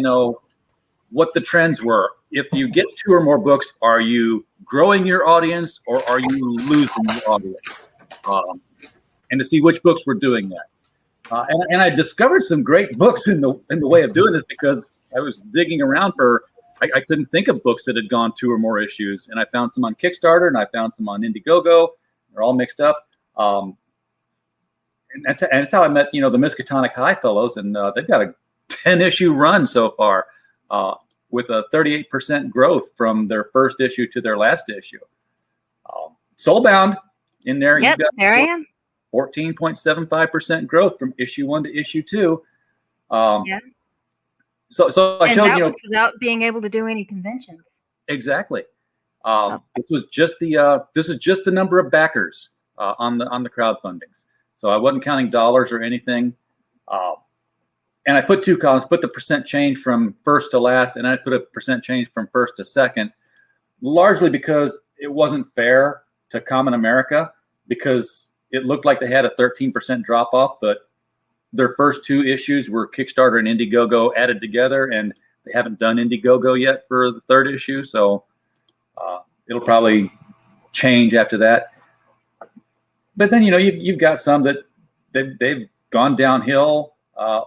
what the trends were. If you get 2 or more books, are you growing your audience or are you losing your audience? And to see which books were doing that. And I discovered some great books in the way of doing this, because I was digging around I couldn't think of books that had gone 2 or more issues. And I found some on Kickstarter and I found some on Indiegogo. They're all mixed up. And And that's how I met, the Miskatonic High fellows, and they've got a 10-issue run so far, with a 38% growth from their first issue to their last issue. Soulbound in there. Yep, there I am. 14.75% growth from issue 1 to issue 2. Yeah. So I And showed that was without being able to do any conventions. exactly. This is just the number of backers on the crowdfundings. So I wasn't counting dollars or anything. And I put 2 columns, put the percent change from first to last, and I put a percent change from first to second, largely because it wasn't fair to Common America, because it looked like they had a 13% drop off, but their first 2 issues were Kickstarter and Indiegogo added together, and they haven't done Indiegogo yet for the 3rd issue. So it'll probably change after that. But then, you've got some that they've gone downhill.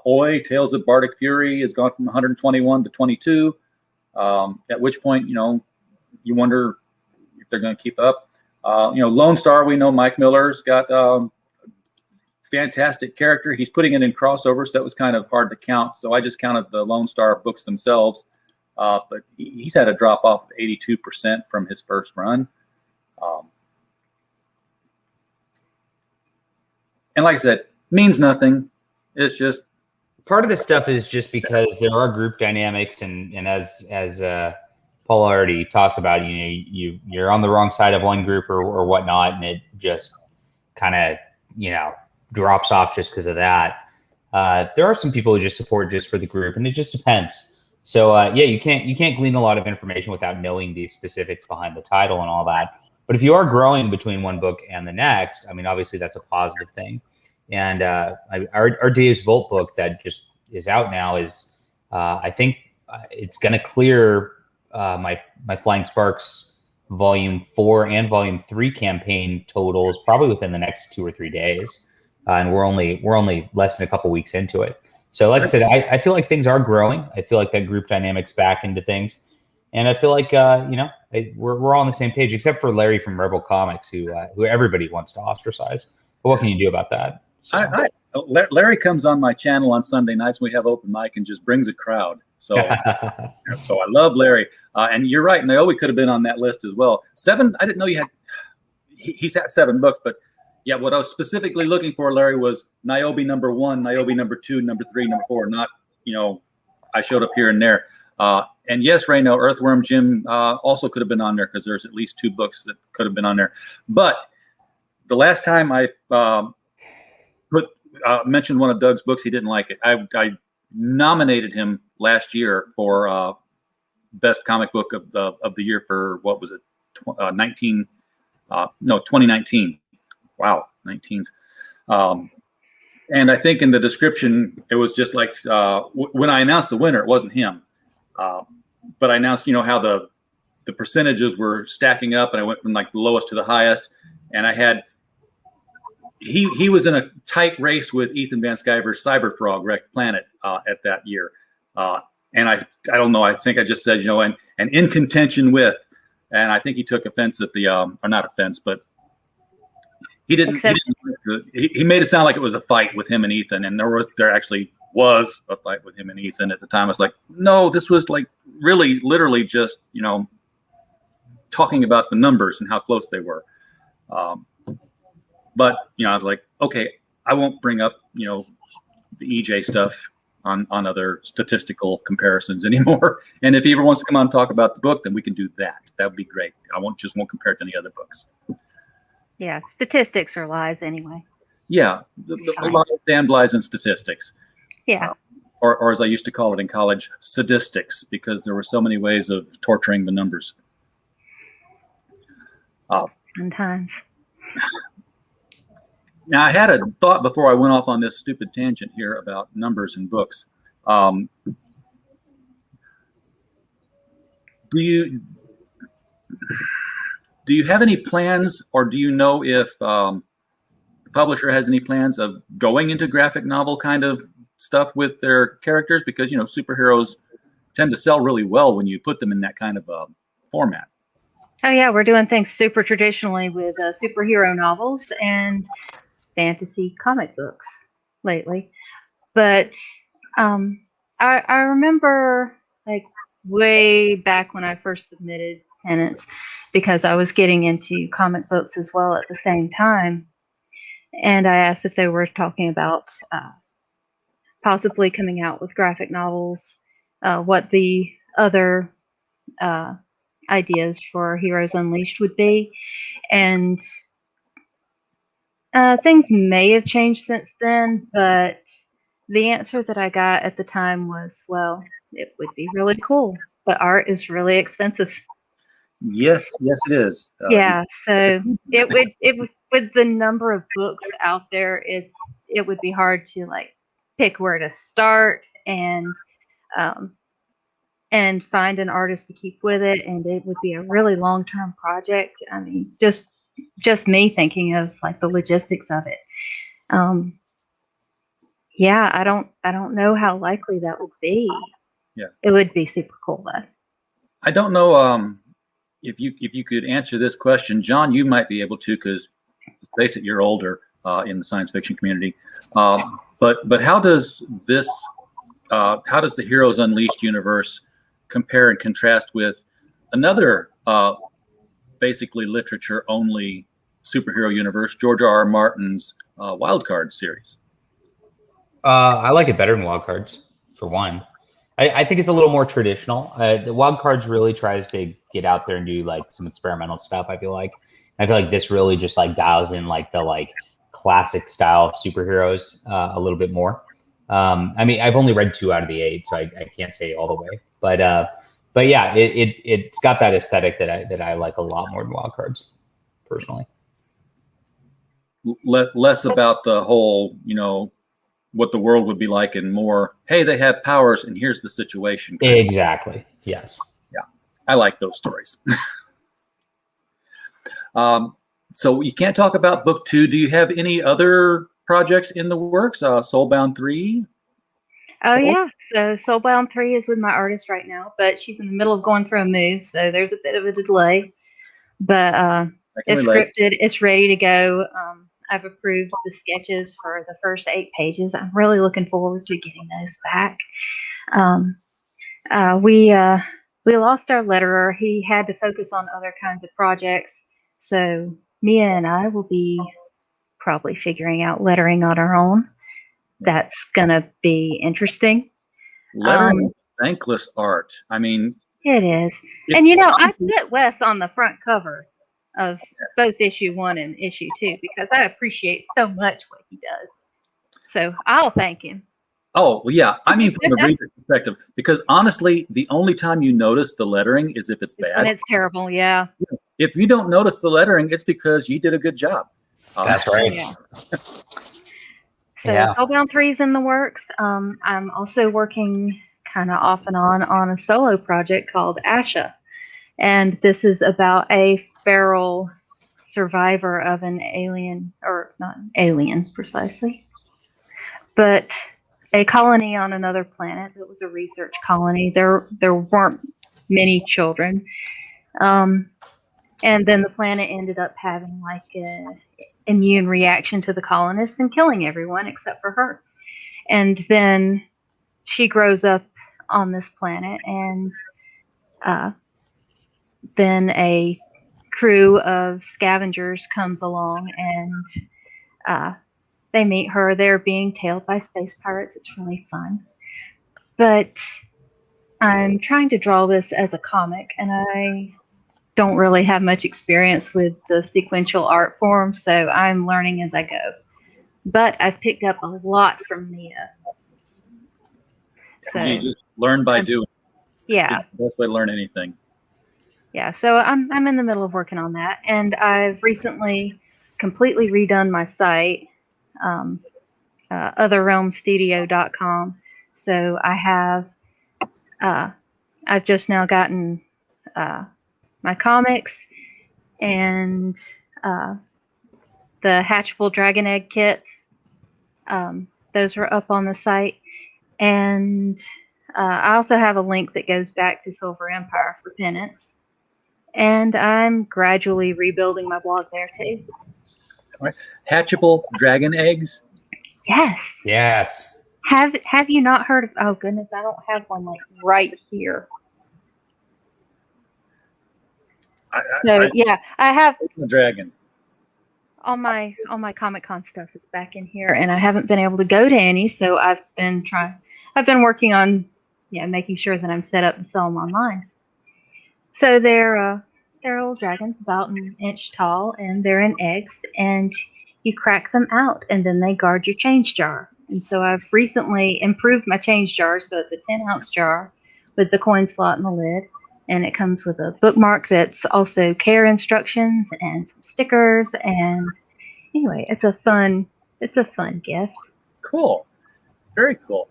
Oi, Tales of Bardic Fury has gone from 121 to 22. At which point, you wonder if they're going to keep up. Lone Star, we know Mike Miller's got fantastic character. He's putting it in crossover, so that was kind of hard to count. So I just counted the Lone Star books themselves. But he's had a drop off of 82% from his first run. And like I said, means nothing. It's just part of this stuff is just because there are group dynamics, and as Paula already talked about, you're on the wrong side of one group or whatnot, and it just kind of drops off just because of that. There are some people who just support just for the group, and it just depends. So you can't glean a lot of information without knowing these specifics behind the title and all that. But if you are growing between one book and the next, I mean, obviously that's a positive thing. And our Deus Volt book that just is out now is, I think it's going to clear my Flying Sparks Volume 4 and Volume 3 campaign totals probably within the next 2 or 3 days, and we're only less than a couple weeks into it. So, like I said, I feel like things are growing. I feel like that group dynamics back into things, and I feel like we're all on the same page, except for Larry from Rebel Comics, who everybody wants to ostracise. But what can you do about that? So. Larry comes on my channel on Sunday nights when we have open mic and just brings a crowd. So, so I love Larry. And you're right, Niobe could have been on that list as well. 7, I didn't know you had. He's had 7 books, but yeah, what I was specifically looking for, Larry, was Niobe number 1, Niobe number 2, number 3, number 4. Not, I showed up here and there. And yes, Reno, Earthworm Jim also could have been on there, because there's at least 2 books that could have been on there. But the last time I mentioned one of Doug's books, he didn't like it. I nominated him last year for best comic book of the year for, what was it, 2019. Wow, 19s. And I think in the description it was just like when I announced the winner, it wasn't him, but I announced how the percentages were stacking up, and I went from like the lowest to the highest, and I had. He was in a tight race with Ethan Van Sciver's Cyberfrog Wrecked Planet at that year. And I don't know, I think I just said, and in contention with, and I think he took offense at the, or not offense, but he didn't he made it sound like it was a fight with him and Ethan. And there actually was a fight with him and Ethan at the time. I was like, no, this was like really literally just, talking about the numbers and how close they were. But, I was like, okay, I won't bring up, the EJ stuff on other statistical comparisons anymore. And if he ever wants to come on and talk about the book, then we can do that. That would be great. I won't compare it to any other books. Yeah, statistics are lies anyway. Yeah, a lot of damned lies in statistics. Yeah. Or as I used to call it in college, sadistics, because there were so many ways of torturing the numbers. Sometimes. Now, I had a thought before I went off on this stupid tangent here about numbers and books. Do you have any plans, or do you know if the publisher has any plans of going into graphic novel kind of stuff with their characters? Because, superheroes tend to sell really well when you put them in that kind of format. Oh, yeah, we're doing things super traditionally with superhero novels, and fantasy comic books lately. But I remember like way back when I first submitted pennants, because I was getting into comic books as well at the same time. And I asked if they were talking about possibly coming out with graphic novels, what the other ideas for Heroes Unleashed would be. And things may have changed since then, but the answer that I got at the time was, well, it would be really cool, but art is really expensive. Yes, it is. Yeah, so it would, with the number of books out there, it would be hard to like pick where to start and find an artist to keep with it, and it would be a really long-term project. I mean, just me thinking of like the logistics of it. Yeah, I don't know how likely that would be. Yeah, it would be super cool though. I don't know if you could answer this question, John. You might be able to, because let's face it, you're older in the science fiction community. But how does the Heroes Unleashed universe compare and contrast with another basically literature only superhero universe, George R.R. Martin's Wildcard series? I like it better than Wildcards, for one. I think it's a little more traditional. The Wildcards really tries to get out there and do like some experimental stuff. I feel like this really just like dials in like the like classic style superheroes a little bit more. I mean, I've only read 2 out of the 8, so I can't say all the way. But yeah, it's got that aesthetic that I like a lot more than Wildcards, personally. Less about the whole, what the world would be like, and more, hey, they have powers and here's the situation. Exactly. Yes. Yeah. I like those stories. So you can't talk about book 2. Do you have any other projects in the works? Soulbound 3? Oh yeah. So Soulbound 3 is with my artist right now, but she's in the middle of going through a move, so there's a bit of a delay. But it's scripted, it's ready to go. I've approved the sketches for the first 8 pages. I'm really looking forward to getting those back. We lost our letterer. He had to focus on other kinds of projects. So Mia and I will be probably figuring out lettering on our own. That's going to be interesting. Lettering is thankless art. I mean, it is. And I put Wes on the front cover of both issue 1 and issue 2 because I appreciate so much what he does. So I'll thank him. Oh, well, yeah. I mean, from the reader's perspective, because honestly, the only time you notice the lettering is if it's bad. When it's terrible, yeah. If you don't notice the lettering, it's because you did a good job. That's right. Yeah. So Soulbound 3 is in the works. I'm also working kind of off and on a solo project called Asha. And this is about a feral survivor of an alien, or not alien precisely, but a colony on another planet. It was a research colony. There weren't many children. And then the planet ended up having like an immune reaction to the colonists and killing everyone except for her. And then she grows up on this planet, and then a crew of scavengers comes along, and they meet her. They're being tailed by space pirates. It's really fun. But I'm trying to draw this as a comic, and I don't really have much experience with the sequential art form, so I'm learning as I go. But I've picked up a lot from Mia. So you just learn by doing. Yeah. It's the best way to learn anything. Yeah, so I'm in the middle of working on that, and I've recently completely redone my site, otherrealmstudio.com. So I have, I've just now gotten my comics and the Hatchable Dragon Egg kits. Those are up on the site, and I also have a link that goes back to Silver Empire for pennants. And I'm gradually rebuilding my blog there too. Right. Hatchable dragon eggs. Yes. Yes. Have you not heard of? Oh goodness, I don't have one like right here. So yeah, I have The dragon. all my Comic-Con stuff is back in here, and I haven't been able to go to any, so I've been working on making sure that I'm set up to sell them online. So they're little dragons about an inch tall, and they're in eggs, and you crack them out, and then they guard your change jar. And so I've recently improved my change jar, so it's a 10-ounce jar with the coin slot in the lid, and it comes with a bookmark that's also care instructions and some stickers. And anyway, it's a fun gift. Cool. Very cool.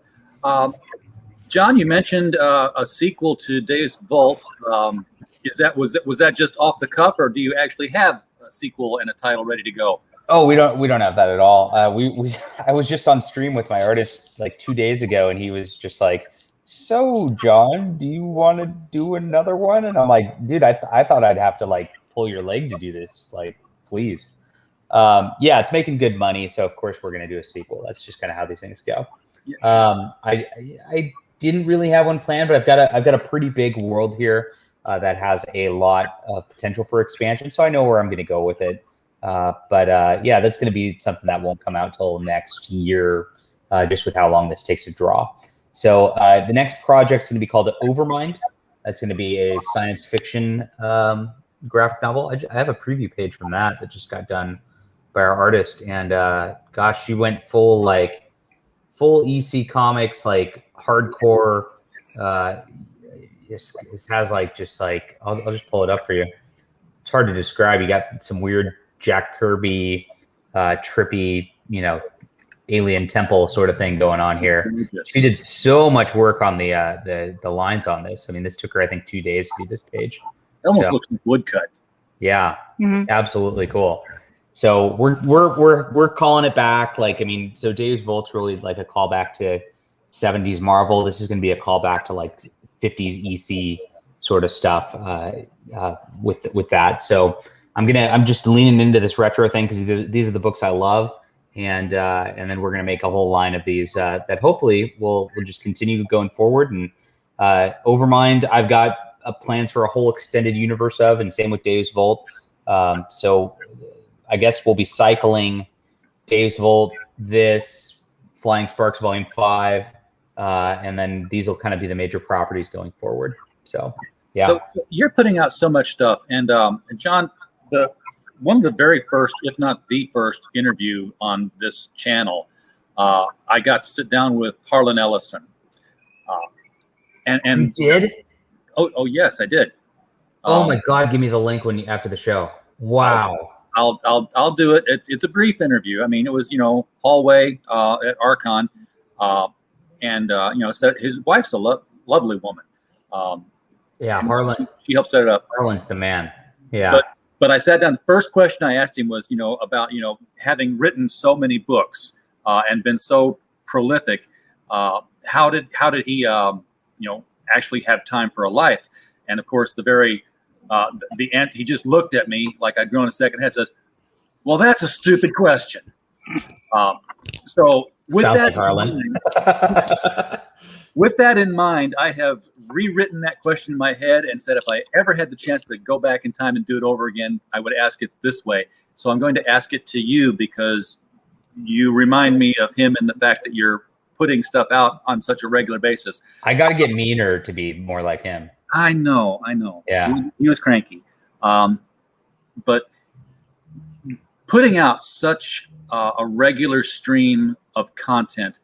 John, you mentioned a sequel to Dave's Vault. Was that just off the cuff, or do you actually have a sequel and a title ready to go? Oh, we don't have that at all. I was just on stream with my artist like 2 days ago, and he was just like, "So, John, do you want to do another one?" And I'm like, "Dude, I thought I'd have to like pull your leg to do this. Like, please." Yeah, it's making good money, so of course we're gonna do a sequel. That's just kind of how these things go. Yeah. I didn't really have one planned, but I've got a pretty big world here that has a lot of potential for expansion, so I know where I'm gonna go with it. Yeah, that's gonna be something that won't come out till next year, just with how long this takes to draw. So the next project's gonna be called Overmind. That's gonna be a science fiction graphic novel. I have a preview page from that just got done by our artist, and gosh, she went full EC Comics, like hardcore. This has like I'll just pull it up for you. It's hard to describe. You got some weird Jack Kirby, trippy, alien temple sort of thing going on here. She did so much work on the lines on this. I mean, this took her I think 2 days to do this page. It almost looks like woodcut. Yeah, absolutely cool. So we're calling it back. Like, I mean, so Dave's Vault's really like a callback to 70s Marvel. This is going to be a callback to like 50s EC sort of stuff with that. So I'm just leaning into this retro thing because these are the books I love, and then we're gonna make a whole line of these that hopefully will just continue going forward. And Overmind, I've got plans for a whole extended universe of, and same with Dave's Vault. So I guess we'll be cycling Dave's Vault, this Flying Sparks Volume 5, and then these will kind of be the major properties going forward. So yeah. So you're putting out so much stuff, and John, one of the very first, if not the first, interview on this channel, I got to sit down with Harlan Ellison. And you did? Oh yes, I did. Oh my God! Give me the link after the show. Wow. I'll do it. It's a brief interview. I mean, it was hallway at Archon, and so his wife's a lovely woman. Yeah, Harlan. She helped set it up. Harlan's the man. Yeah. But I sat down. The first question I asked him was, about having written so many books and been so prolific. How did he actually have time for a life? And of course, he just looked at me like I'd grown a second head. Says, "Well, that's a stupid question." So with Sounds that, like Harlan. With that in mind, I have rewritten that question in my head and said if I ever had the chance to go back in time and do it over again, I would ask it this way. So I'm going to ask it to you because you remind me of him and the fact that you're putting stuff out on such a regular basis. I got to get meaner to be more like him. I know. Yeah. He was cranky. But putting out such a regular stream of content,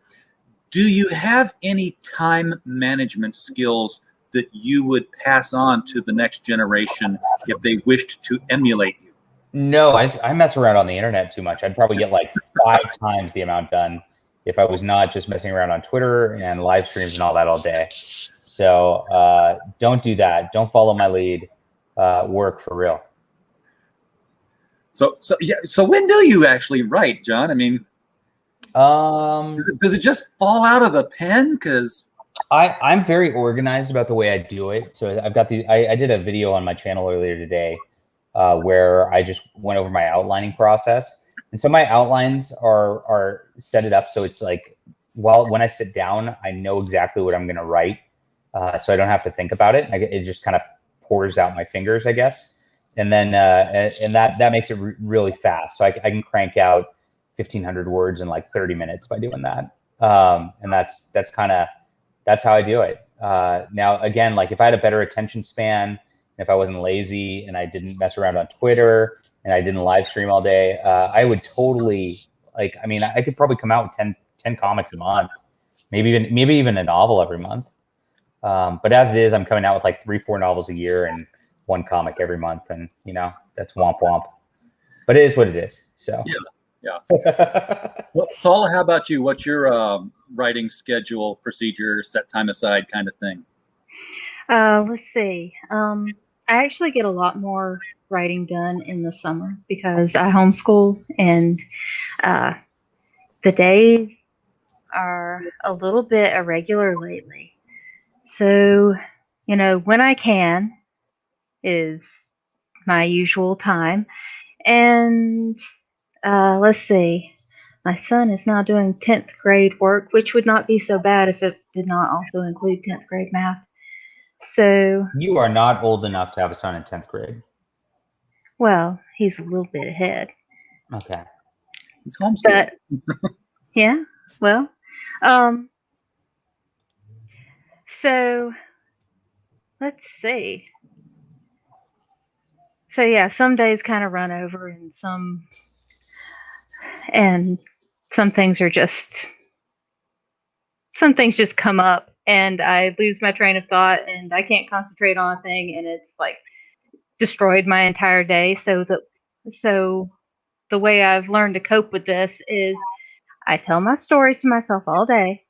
do you have any time management skills that you would pass on to the next generation if they wished to emulate you? No, I mess around on the internet too much. I'd probably get like 5 times the amount done if I was not just messing around on Twitter and live streams and all that all day. So don't do that. Don't follow my lead. Work for real. So when do you actually write, John? I mean, does it just fall out of the pen? Because I'm very organized about the way I do it. So I've got I did a video on my channel earlier today where I just went over my outlining process. And so my outlines are set it up so it's like, well, when I sit down, I know exactly what I'm going to write, so I don't have to think about it. It just kind of pours out my fingers, I guess. And then and that makes it really fast. So I can crank out 1,500 words in like 30 minutes by doing that. And that's how I do it. Now, again, like if I had a better attention span, if I wasn't lazy and I didn't mess around on Twitter and I didn't live stream all day, I would totally I could probably come out with 10 comics a month, maybe even a novel every month. But as it is, I'm coming out with like 3-4 novels a year and 1 comic every month. And that's womp womp, but it is what it is. So yeah. Well, Paula, how about you? What's your writing schedule, procedure, set time aside kind of thing? Let's see. I actually get a lot more writing done in the summer because I homeschool, and the days are a little bit irregular lately. So, when I can is my usual time. And let's see. My son is now doing 10th grade work, which would not be so bad if it did not also include 10th grade math. So you are not old enough to have a son in 10th grade. Well, he's a little bit ahead. Okay. He's homeschooled. But yeah, well, so let's see. So yeah, some days kind of run over, and some things are just, some things just come up, and I lose my train of thought, and I can't concentrate on a thing, and it's like destroyed my entire day. So the way I've learned to cope with this is I tell my stories to myself all day.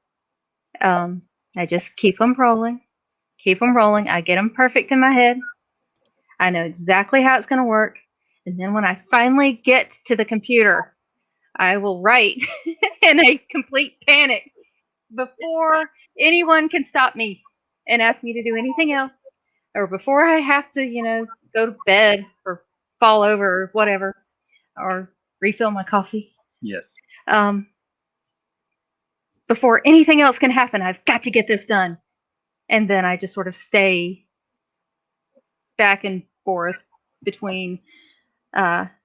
I just keep them rolling. I get them perfect in my head. I know exactly how it's going to work. And then when I finally get to the computer, I will write in a complete panic before anyone can stop me and ask me to do anything else, or before I have to, go to bed or fall over or whatever, or refill my coffee. Yes. Before anything else can happen, I've got to get this done. And then I just sort of stay back and forth between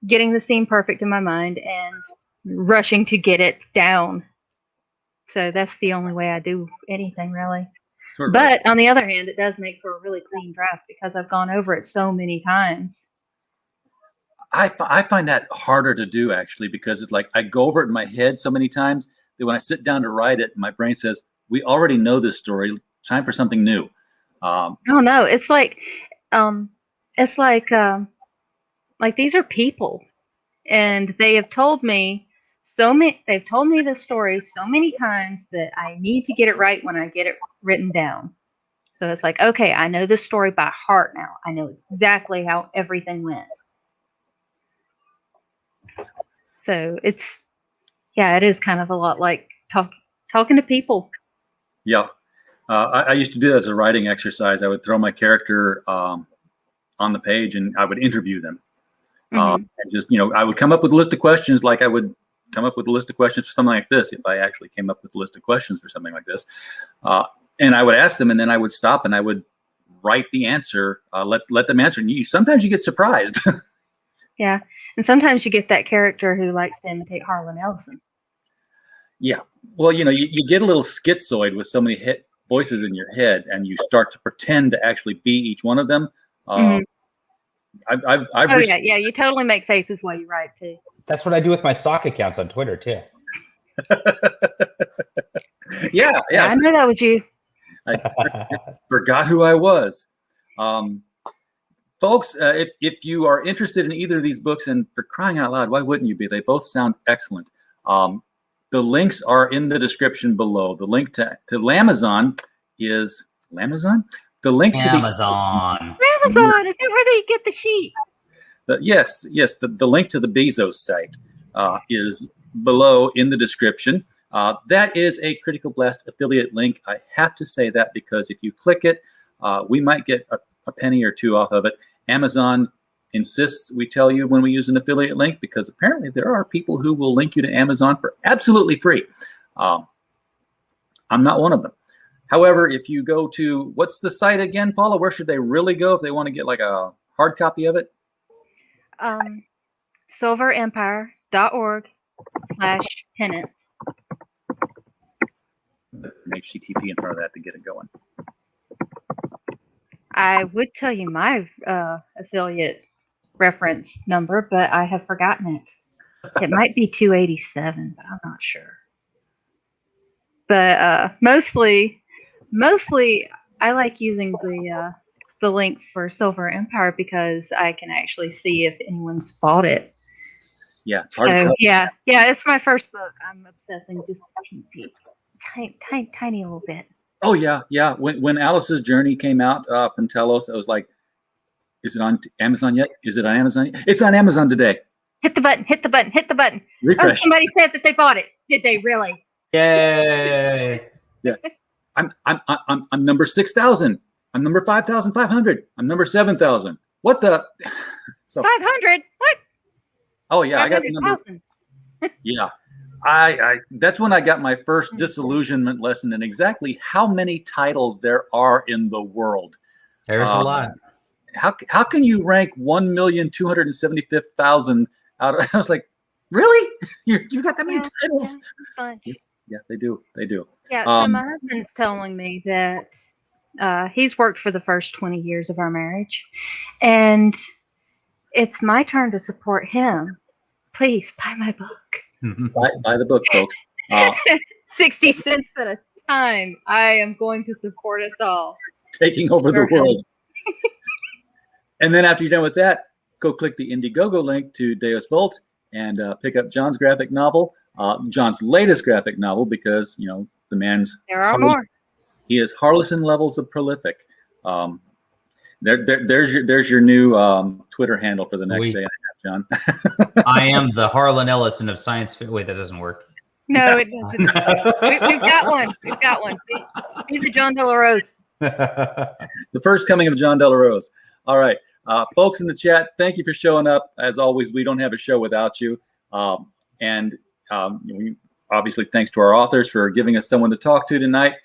getting the scene perfect in my mind and rushing to get it down. So that's the only way I do anything, really. But on the other hand, it does make for a really clean draft because I've gone over it so many times. I find that harder to do, actually, because it's like I go over it in my head so many times that when I sit down to write it, my brain says, we already know this story. Time for something new. No, it's like these are people, and they have told me they've told me this story so many times that I need to get it right when I get it written down. So it's like, okay, I know this story by heart now. I know exactly how everything went. So it is kind of a lot like talking to people. Yeah. I used to do that as a writing exercise. I would throw my character on the page and I would interview them. And just, I would come up with a list of questions, like I would come up with a list of questions for something like this, if I actually came up with a list of questions for something like this. And I would ask them, and then I would stop and I would write the answer, let them answer. And sometimes you get surprised. Yeah. And sometimes you get that character who likes to imitate Harlan Ellison. Yeah. Well, you get a little schizoid with so many voices in your head, and you start to pretend to actually be each one of them. Yeah, you totally make faces while you write too. That's what I do with my sock accounts on Twitter too. Yeah. I know that was you. I forgot who I was. Folks, if you are interested in either of these books, and for crying out loud, why wouldn't you be? They both sound excellent. The links are in the description below. The link to Lamazon is Lamazon? The link to Amazon. Amazon, is that where they get the sheet? Yes. The link to the Bezos site is below in the description. That is a Critical Blast affiliate link. I have to say that because if you click it, we might get a penny or two off of it. Amazon insists we tell you when we use an affiliate link, because apparently there are people who will link you to Amazon for absolutely free. I'm not one of them. However, if you go to, what's the site again, Paula? Where should they really go if they want to get like a hard copy of it? silverempire.org/penance. Make HTTP in front of that to get it going. I would tell you my affiliate reference number, but I have forgotten it. It might be 287, but I'm not sure. But mostly I like using the link for Silver Empire because I can actually see if anyone's bought it. Yeah, it's hard to So tell. yeah, it's my first book. I'm obsessing just tiny little bit. Oh yeah. When Alice's Journey came out from Telos, I was like, is it on Amazon yet? Is it on Amazon yet? It's on Amazon today. Hit the button. Refresh. Oh, somebody said that they bought it. Did they really? Yay! Yeah. I'm number 6,000. I'm number 5,500. I'm number 7,000. What the? So 500? What? oh yeah, I got the number. 500,000. Yeah. I that's when I got my first disillusionment lesson in exactly how many titles there are in the world. There's a lot. How can you rank 1,275,000 out of? I was like, really? You got that many titles? Yeah, fun. Yeah, they do. Yeah, so my husband's telling me that he's worked for the first 20 years of our marriage, and it's my turn to support him. Please buy my book. Buy the book, folks. 60 cents at a time. I am going to support us all. Taking over the world. And then after you're done with that, go click the Indiegogo link to Deus Vult and pick up John's graphic novel, John's latest graphic novel, because the man's There are more. He is Harlison levels of prolific. There's your new Twitter handle for the next Sweet. day, John. I am the Harlan Ellison of science fiction. Wait, that doesn't work. No, it doesn't. We've got one. He's a John De La Rose. The first coming of John De La Rose. All right. Folks in the chat, thank you for showing up. As always, we don't have a show without you. And obviously, thanks to our authors for giving us someone to talk to tonight.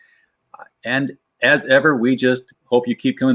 And as ever, we just hope you keep coming back.